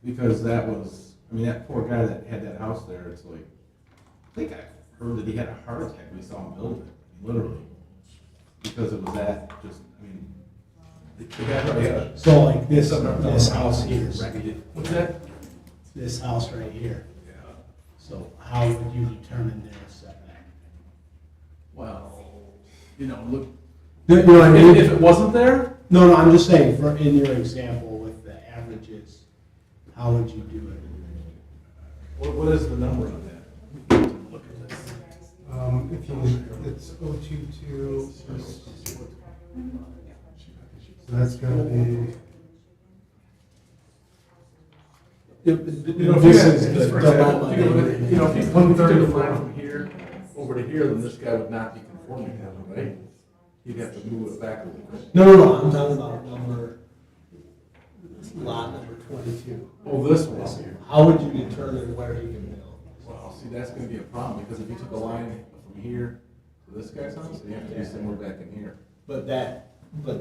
Because that was, I mean, that poor guy that had that house there, it's like, I think I heard that he had a heart attack when he saw him build it, literally. Because it was that, just, I mean, the guy probably had a. So like this house here, What's that? this house right here. Yeah. So how would you determine their setback? Well, you know, look, You know what I mean? if it wasn't there, No, I'm just saying, for, in your example with the averages, how would you do it? what is the number on that? it's 022. So that's gonna be, This is the dilemma. If he's 130 line from here over to here, then this guy would not be conforming to it, right? He'd have to move it back a little bit. No, I'm talking about lot number 22. Oh, this one here. How would you determine where he can build? Well, see, that's gonna be a problem, because if you took a line from here to this guy's house, then you have to be somewhere back in here. But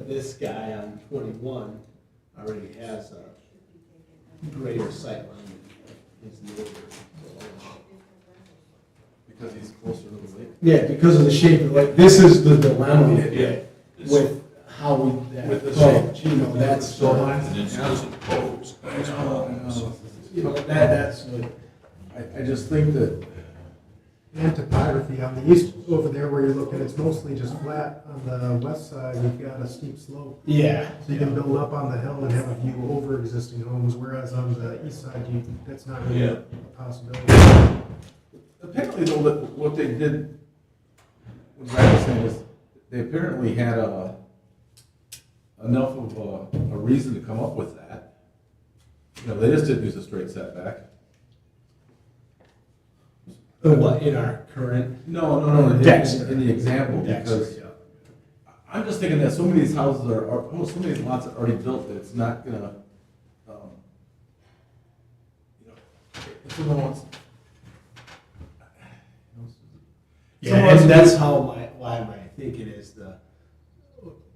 this guy on 21 already has a greater sight line than his neighbor. Because he's closer to the lake. Yeah, because of the shape of, like, this is the dilemma Yeah. with how we, that With the approach, shape. you know, that's, So lines. And it's opposed. you know, that's what, I just think that, and topography on the east, over there where you're looking, it's mostly just flat. On the west side, you've got a steep slope. yeah. So you can build up on the hill and have a view over existing homes, whereas on the east side, that's not really a possibility. apparently though, that what they did, what Brad was saying is, they apparently had enough of a reason to come up with that. You know, they just didn't use a straight setback. What, in our current? No, Dexter. in the example, because I'm just thinking that so many of these houses so many of these lots are already built that it's not gonna, you know, if someone wants. Yeah, and that's why my thinking is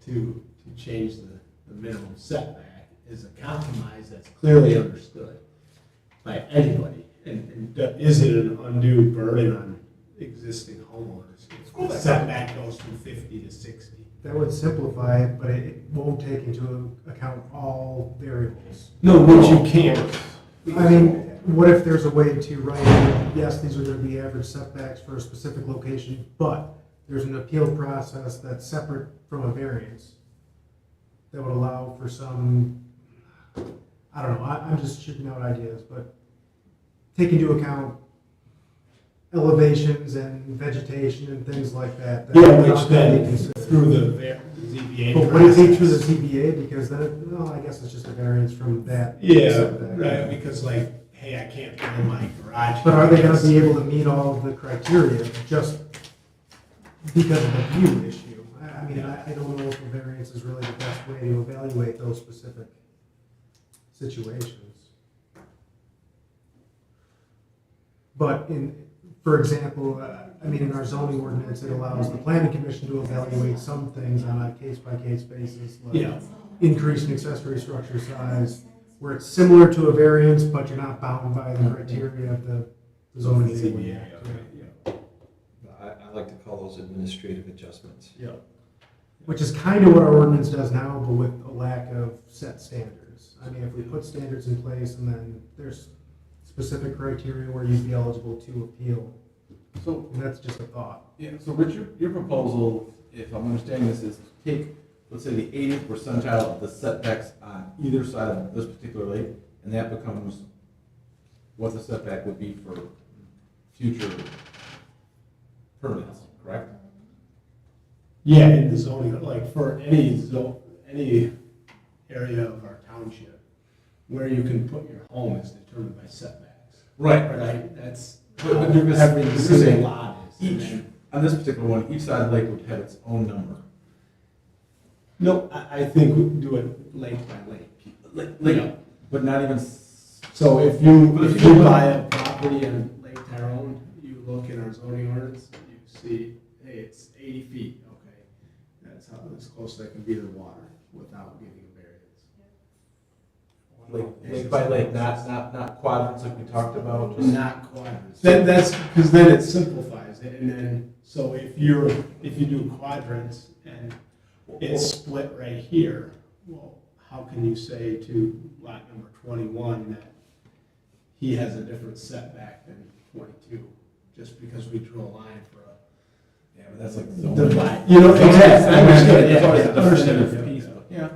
to change the minimum setback is a compromise that's clearly understood by anybody. And is it an undue burden on existing homeowners if the setback goes from 50 to 60? That would simplify it, but it won't take into account all variables. No, which you can't. I mean, what if there's a way to write in, yes, these are gonna be average setbacks for a specific location, but there's an appeal process that's separate from a variance that would allow for some, I don't know, I'm just shooting out ideas, but take into account elevations and vegetation and things like that. Yeah, which then through the ZBA But would it be through the ZBA, because then, well, I guess it's just a variance from that. Yeah, setback. right, because like, hey, I can't build my garage. But are they gonna be able to meet all of the criteria just because of the view issue? I mean, I don't know if a variance is really the best way to evaluate those specific situations. But for example, I mean, in our zoning ordinance, it allows the planning commission to evaluate some things on a case-by-case basis, like Yeah. increase in accessory structure size, where it's similar to a variance, but you're not bound by the criteria of the zoning. ZBA, I like to call those administrative adjustments. Yeah. Which is kind of what our ordinance does now, but with a lack of set standards. I mean, if we put standards in place and then there's specific criteria where you'd be eligible to appeal, So, and that's just a thought. yeah, so Richard, your proposal, if I'm understanding this, is take, let's say, the 80th percentile of the setbacks on either side of this particular lake, and that becomes what the setback would be for future permits, correct? Yeah, in the zoning, like for any area of our township, where you can put your home is determined by setbacks. Right. Right, that's But how you're just- every you're single saying lot is. And Each, then- on this particular one, each side of the lake would have its own number. No, I think we do it lake by lake. Yeah. But not even, So if you buy a property in Lake Tyrone, you look in our zoning ordinance, you see, hey, it's 80 feet, okay. That's how, as close as I can be to the water without getting a variance. lake by lake, not quadrants like we talked about, just. Not quadrants. That's, because then it simplifies it, and then, so if you do quadrants and it's split right here, well, how can you say to lot number 21 that he has a different setback than 22, just because we drew a line for a Yeah, but that's like zoning. divide? You know, exactly, I understand, It's always a yeah, I understand. definitive piece, but yeah.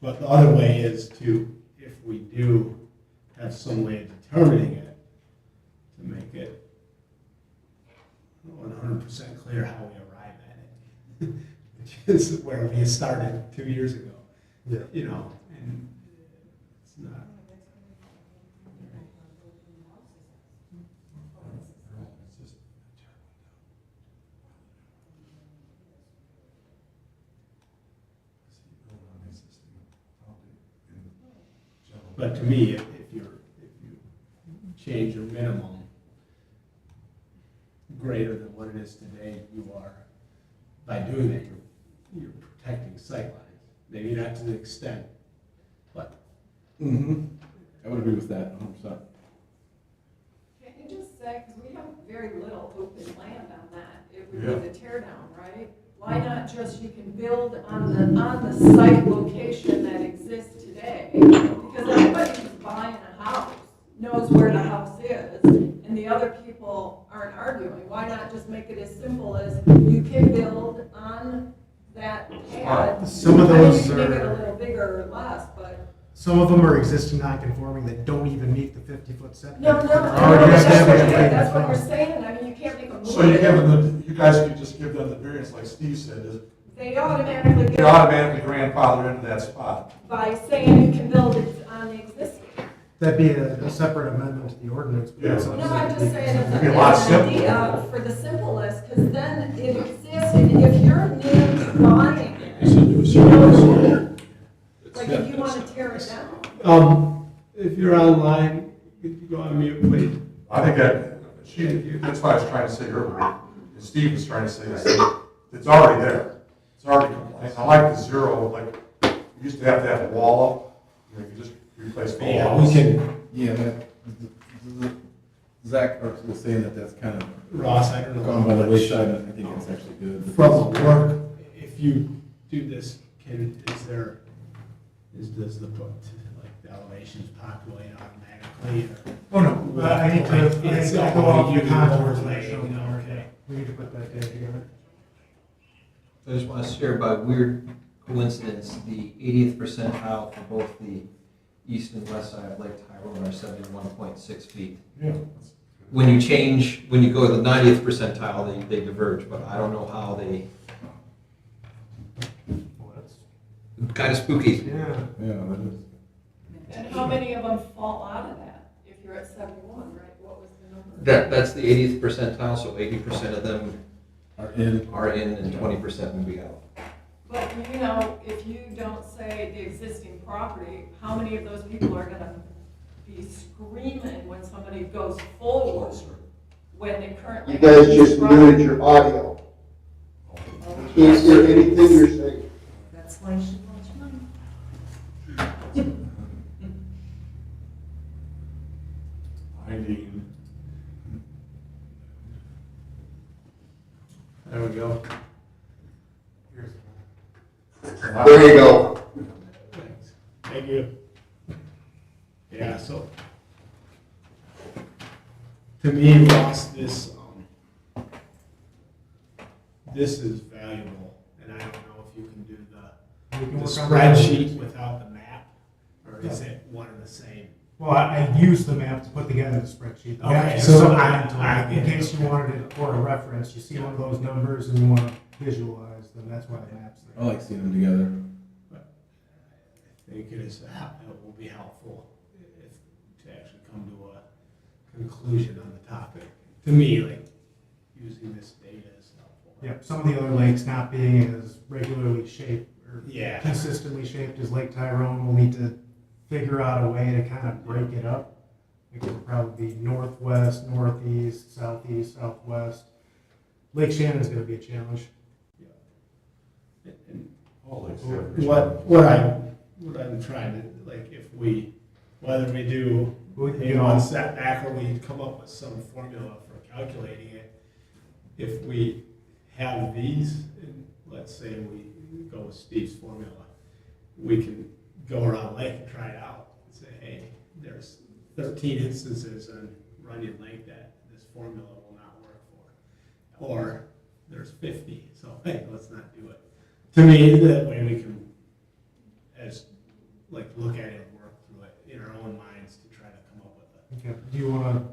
But the other way is to, if we do have some way of determining it, to make it 100% clear how we arrive at it, which is where we started 2 years ago. Yeah. You know, and it's not. But to me, if you change your minimum greater than what it is today, you are, by doing that, you're protecting sightlines. Maybe not to the extent, but. Mm-hmm. I would agree with that 100%. Can you just say, because we have very little open land on that, it would Yeah. be the tear down, right? Why not just, you can build on the site location that exists today? Because everybody who's buying a house knows where the house is, and the other people aren't arguing. Why not just make it as simple as you can build on that pad? Some of I mean, those you can make it a are, little bigger or less, but. some of them are existing non-conforming that don't even meet the 50-foot setback. No, They're no, already established way in that's what front. we're saying. I mean, you can't make them. So you're giving them, you guys could just give them the variance, like Steve said, is They automatically you get automatically grandfather into that spot. by saying you can build it on the existing. That'd be a separate amendment to the ordinance. but Yeah. it's No, something I'm that just we saying can- it's It'd be a lot an idea for the simplest, because then it exists, and if your name's buying it, you know the rule. Like if you want to tear it down. If you're online, you go on mute, please. I think that's what I was trying to say earlier. Steve was trying to say this, it's already there. It's already compliant. I like the zero, like, we used to have a wall up, you know, you just replace the Yeah, walls. we can, Yeah, Zach was saying that that's kind of Ross, I don't know. gone by the wayside, and I think it's actually good. From a work, if you do this, does the, like, the elevations populate automatically, or? Oh, no, I need to, It's I go all off you the contours overlay, that show you know, there. okay. We need to put that data together. I just want to share by weird coincidence, the 80th percentile for both the east and west side of Lake Tyrone are 71.6 feet. Yeah. When you go to the 90th percentile, they diverge, but I don't know how they, Well, that's, kind of spooky. yeah. Yeah, that is. And how many of them fall out of that, if you're at 71, right? What was the number? That's the 80th percentile, so 80% of them Are in. are in and 20% will be out. But you know, if you don't say the existing property, how many of those people are gonna be screaming when somebody goes forward when they currently? You guys just muted your audio. Can't hear anything you're saying. That's why you should watch mine. Eileen. There we go. There you go. Thanks. Thank you. Yeah, so. To me, Ross, this is valuable, and I don't know if you can do We can the work on spreadsheet without the map, or is it one and the same? Well, I used the map to put together the spreadsheet. The Okay, map is so something I in get it. case you wanted it for a reference, you see one of those numbers and you want to visualize them, that's why the map's I there. like seeing them together. I think it will be helpful to actually come to a conclusion on the topic. To me, like, using this data is helpful. Yep, some of the other lakes not being as regularly shaped or Yeah. consistently shaped as Lake Tyrone, we'll need to figure out a way to kind of break it up. It could probably be northwest, northeast, southeast, southwest. Lake Shannon's gonna be a challenge. And All lakes have- what I'm trying to, like, whether we do, on setback, or we come up with some formula for calculating it, if we have these, and let's say we go with Steve's formula, we can go around the lake and try it out, and say, hey, there's 13 instances in Runyon Lake that this formula will not work for. Or there's 50, so hey, let's not do it. To me, that way we can, look at it and work through it in our own minds to try to come up with Okay, do you wanna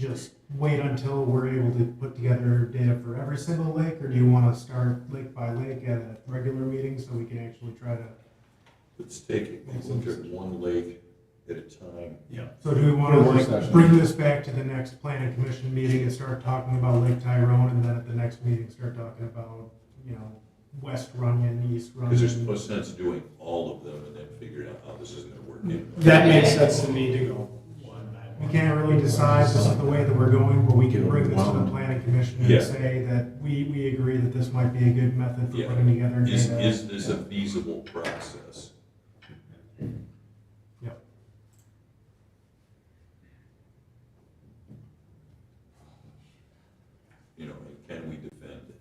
just wait until we're able to put together data for every single lake, or do you want to start lake by lake at a regular meeting so we can actually try to? Let's take a look at one lake at a time. So do we want For to work like session. bring this back to the next planning commission meeting and start talking about Lake Tyrone, and then at the next meeting start talking about, you know, West Runyon, East Because there's no Runyon? sense doing all of them and then figuring out how this is gonna work in. That makes sense to me to go one by We one. can't really decide this is the way that we're going, but we can bring this to the planning commission Yeah. and say that we agree that this might be a good method for Yeah. putting together data. Is this a feasible process? Yep. You know, and can we defend it?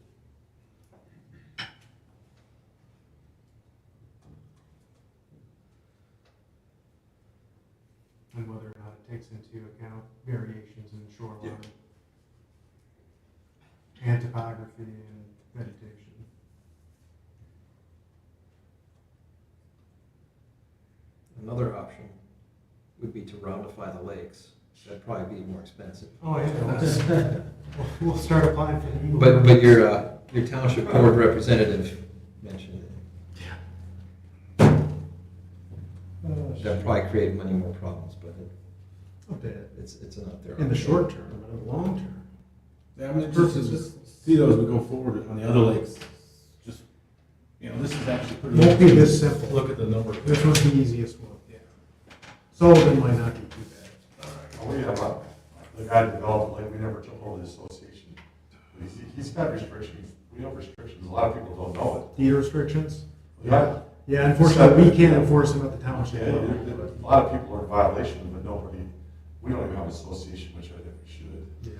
And whether or not it takes into account variations in shoreline and topography and vegetation. Another option would be to roundify the lakes. That'd probably be more expensive. Oh, yeah. We'll start applying for the Eagle. But your township board representative mentioned it. That'd probably create many more problems, but A bit. it's enough there. In the short term, but in the long term. Yeah, I'm interested to just see those as we go forward on the other lakes. Just, you know, this is actually pretty. Won't be this simple. Look at the number. This was the easiest one. Yeah. Sullivan might not be too bad. We have the guy that developed the lake, we never took over the association. He's got restrictions, we have restrictions, a lot of people don't know Deed restrictions? it. Yeah. Yeah, unfortunately, we can't enforce them at the township Yeah, level. a lot of people are in violation, but nobody, we don't even have an association, which I think we should. Yeah.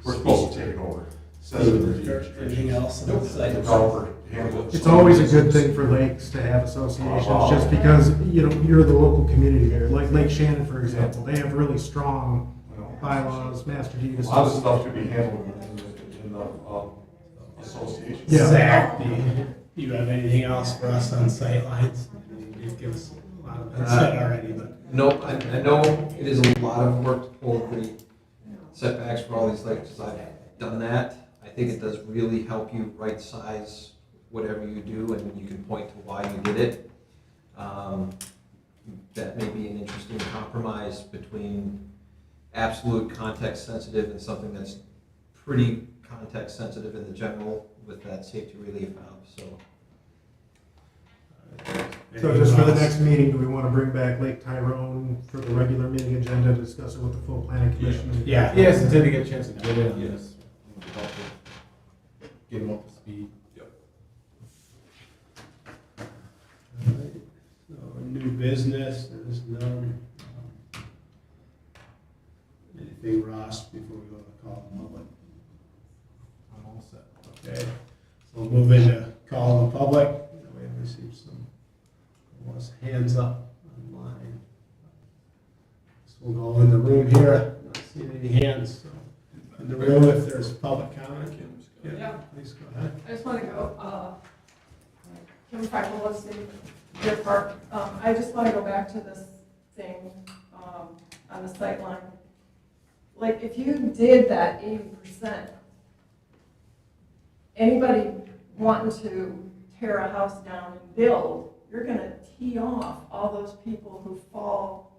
We're supposed to take it over. Says in the deed Anything restrictions. else on the site? Developer handle it. It's always a good thing for lakes to have associations, just because, you know, you're the local community there. Like Lake Shannon, for example, they have really strong You know, bylaws, master deed A lot of associations. stuff could be handled in the association. Yeah. Zach, do you have anything else for us on sightlines? You've given us a lot of insight already, but. Nope, I know it is a lot of work to pull the setbacks for all these lakes. I've done that. I think it does really help you right size whatever you do, and you can point to why you did it. That may be an interesting compromise between absolute context sensitive and something that's pretty context sensitive in the general with that safety relief valve, so. So just for the next meeting, do we want to bring back Lake Tyrone for the regular meeting agenda, discuss it with the full planning commission? Yeah. Yes, until you get a chance to get in on this. Get them up to speed. Alright, so new business, there's none. Anything, Ross, before we go to call the public? I'm all set. Okay, so we'll move into call the public. We have received some hands up online. So we'll go in the room here. Not seeing any hands. So in the room, if there's public comment. Yeah. Please go ahead. I just want to go, Kim Freckle, City, Deer Park. I just want to go back to this thing on the sight line. Like, if you did that 80%, anybody wanting to tear a house down and build, you're going to tee off all those people who fall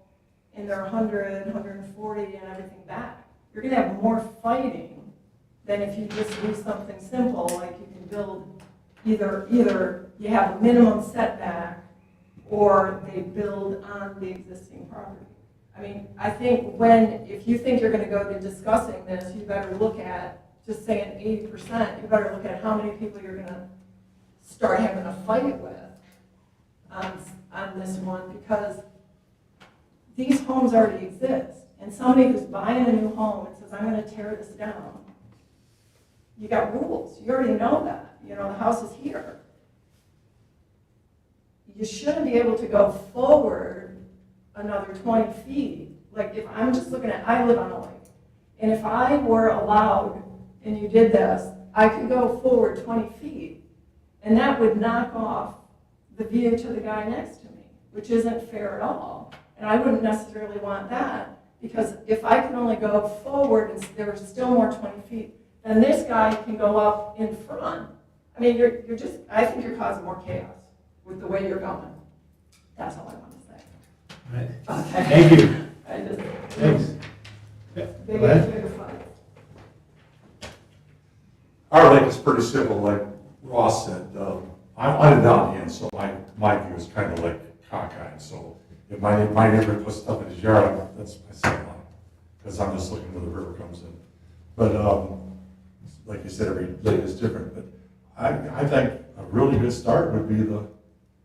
in their 100, 140 and everything back. You're going to have more fighting than if you just do something simple, like you can build, either you have a minimum setback or they build on the existing property. I mean, I think if you think you're gonna go to discussing this, you better look at, just saying 80%, you better look at how many people you're gonna start having a fight with on this one, because these homes already exist. And somebody who's buying a new home and says, I'm gonna tear this down, you got rules. You already know that. You know, the house is here. You shouldn't be able to go forward another 20 feet. Like, if I'm just looking at, I live on a lake, and if I were allowed, and you did this, I could go forward 20 feet, and that would knock off the view to the guy next to me, which isn't fair at all. And I wouldn't necessarily want that, Because if I can only go forward and there's still more 20 feet, then this guy can go up in front. I mean, you're just, I think you're causing more chaos with the way you're going. That's all I want to say. All right. Okay. Thank you. I just, Thanks. Yeah, go bigger, ahead. bigger fight. Our lake is pretty simple, like Ross said. I'm on a downhand, so my view is kind of like cockeyed. So if my neighbor puts stuff in his yard, that's my sight line, because I'm just looking where the river comes in. But like you said, every lake is different. But I think a really good start would be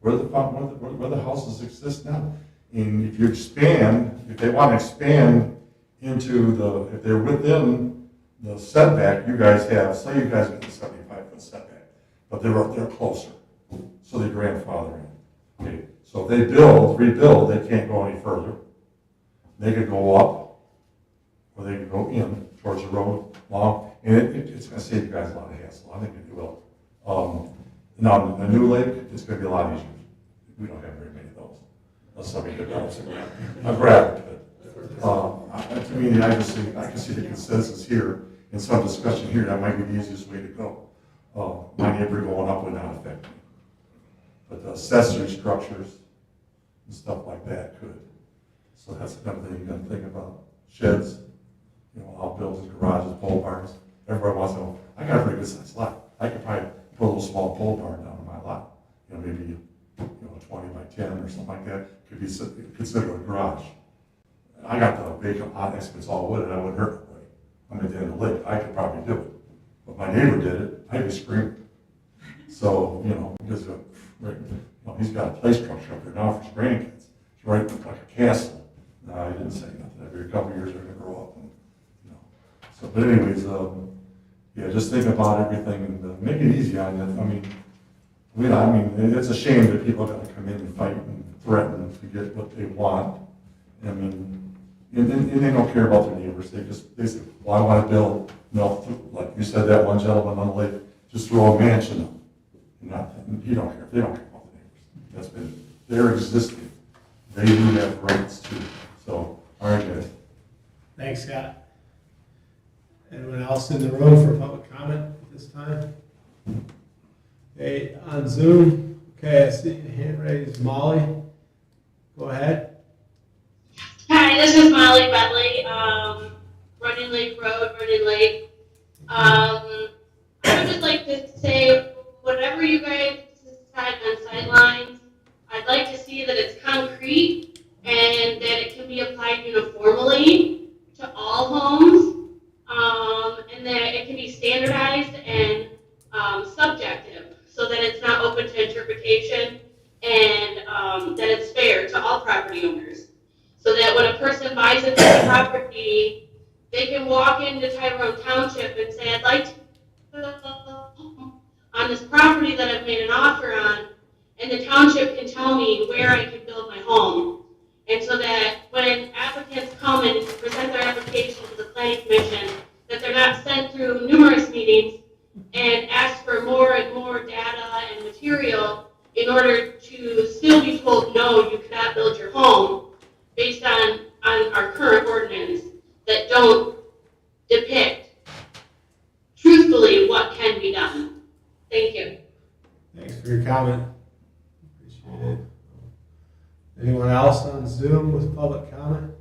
where the houses exist now. And if you expand, if they want to expand into if they're within the setback, you guys have, say you guys get the 75-foot setback, but they're closer, so they grandfather in. Okay, so if they rebuild, they can't go any further. They could go up, or they could go in towards the road long, and it's going to save you guys a lot of hassle. I think it will. Now, a new lake, it's going to be a lot easier. We don't have very many of those, unless somebody develops a gravel pit. To me, I can see the consensus here, in some discussion here, that might be the easiest way to go. My neighbor going up would not affect me. But the accessory structures and stuff like that could. So that's another thing you gotta think about. Sheds, outbuildings, garages, pole barns. Everybody wants to know, I got a pretty good sized lot. I could probably put a little small pole barn down in my lot. Maybe 20 by 10 or something like that. Could be considered a garage. I got the vacant lot next to it's all wood, and I wouldn't hurt nobody. I'm at the end of the lake. I could probably do it. But my neighbor did it. I'd be screaming. So, because he's got a play structure up there now for his grandkids. It's right like a castle. No, I didn't say nothing. Every couple of years they're going to grow up. So, but anyways, just think about everything and make it easy on you. I mean, it's a shame that people are going to come in and fight and threaten to get what they want. And they don't care about their neighbors. They say, well, I want to build, like you said, that one gentleman on the lake, just throw a mansion up. You don't care. They don't care about the neighbors. They're existing. They do have rights too. So, all right, guys. Thanks, Scott. Anyone else in the room for public comment at this time? Okay, on Zoom. Okay, I see your hand raised. Molly, go ahead. Hi, this is Molly Bentley, Running Lake Road, Running Lake. I would just like to say, whatever you guys decide on sightlines, I'd like to see that it's concrete and that it can be applied uniformly to all homes, and that it can be standardized and subjective, so that it's not open to interpretation, and that it's fair to all property owners. So that when a person buys a piece of property, they can walk into Tyrone Township and say, I'd like to build on this property that I've made an offer on, and the township can tell me where I can build my home. And so that when applicants come and present their application to the planning commission, that they're not sent through numerous meetings and asked for more and more data and material in order to still be told, no, you cannot build your home, based on our current ordinance that don't depict truthfully what can be done. Thank you. Thanks for your comment. Appreciate it. Anyone else on Zoom with public comment?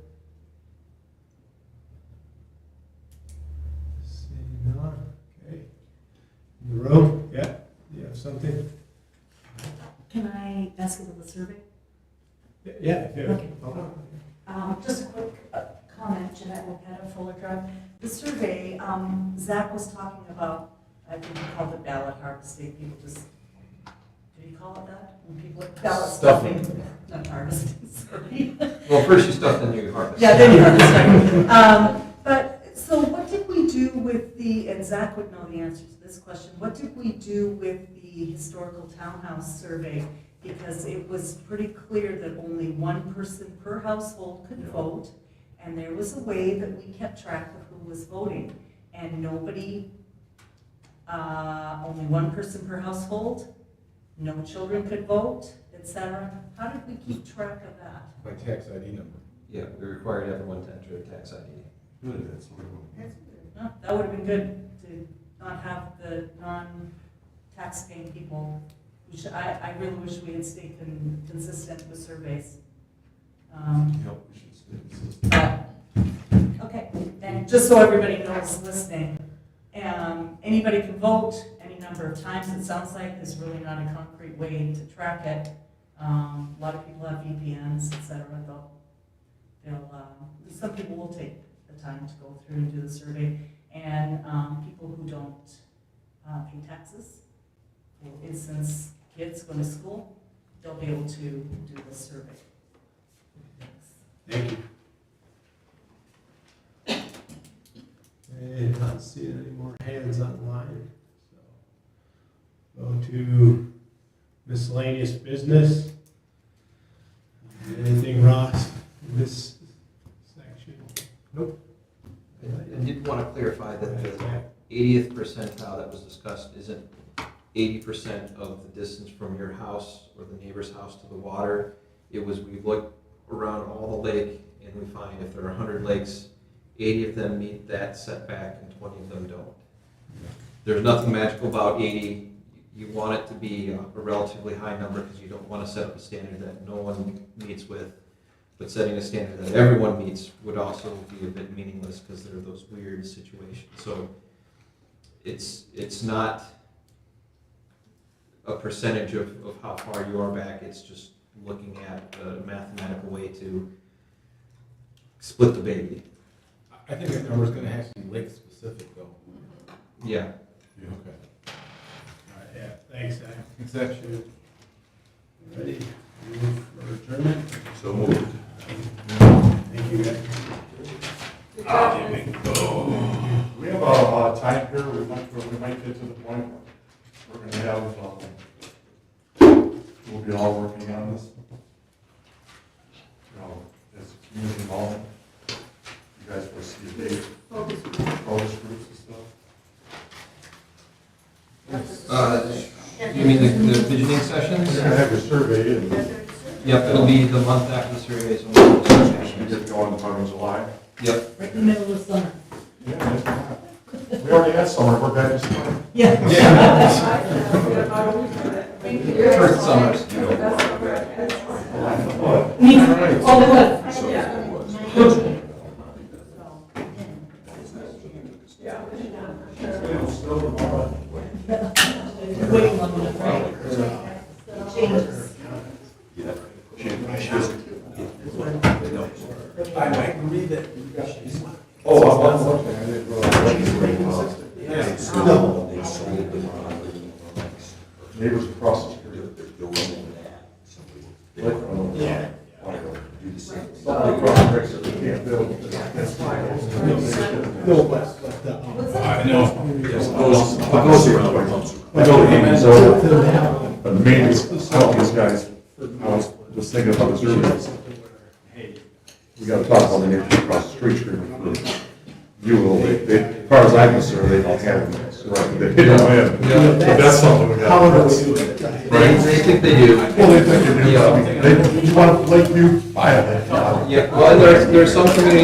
Seeing none. Okay. In the room? Yeah. You have something? Can I ask about the survey? Yeah. Okay. Just a quick comment, Jeanette Lopetta, Fuller Drive. The survey, Zach was talking about, I think he called it ballot harvesting. People just, did he call it that? When people ballot stuffing, not harvesting, sorry. Well, first you stuff, then you harvest. Yeah, then you harvest. But, so what did we do with and Zach would know the answer to this question, what did we do with the historical townhouse survey? Because it was pretty clear that only one person per household could vote, and there was a way that we kept track of who was voting. And nobody, only one person per household, no children could vote, etc. How did we keep track of that? My tax ID number. Yeah, we required everyone to enter a tax ID. Good, that's what No, that would have been good to not have the non-tax paying people. I really wish we had stayed consistent with surveys. Yep, we should stay consistent. But, okay, and just so everybody knows listening, anybody can vote any number of times. It sounds like there's really not a concrete way to track it. A lot of people have VPNs, et cetera. Some people will take the time to go through and do the survey, and people who don't pay taxes, for instance, kids going to school, they'll be able to do the survey. Thank you. And not seeing any more hands online. So go to miscellaneous business. Anything, Ross, in this section? Nope. I did want to clarify that the 80th percentile that was discussed isn't 80% of the distance from your house or the neighbor's house to the water. It was, we looked around all the lake and we find if there are 100 lakes, 80 of them meet that setback and 20 of them don't. There's nothing magical about 80. You want it to be a relatively high number because you don't want to set up a standard that no one meets with. But setting a standard that everyone meets would also be a bit meaningless because there are those weird situations. So it's not a percentage of how far you are back. It's just looking at a mathematical way to split the baby. I think that number's gonna have to be lake specific though. Yeah. Yeah, okay. All right, yeah, thanks, Zach. Exactly. Ready? Move for adjournment? So moved. Thank you, guys. We have a time here, we might get to the point where we're gonna have, we'll be all working on this. As a community involvement, you guys foresee a date, focus groups and stuff. You mean the visioning sessions? You're gonna have your survey and Yep, it'll be the month after the survey is we get going in July. Yep. Right in the middle of summer. Yeah, that's fine. We already had summer, we're back to summer. Yeah. First summers. All the way. Waiting on the right. Changes. I might read that you got these. Oh, I'm looking, I didn't realize. Neighbors across the street. Yeah. Somebody across the street, you can't build. That's fine. No, but, I know. What goes around, I know the Indians over, but the main, help these guys, I was just thinking about the surveys. We gotta talk about the neighbors across the street, you will, as far as I'm concerned, they don't have them, so they don't have them. But that's something we how gotta. do we do it? They think they do. Well, they think they do, they want Lakeview, I have that. Yeah, well, there's some communities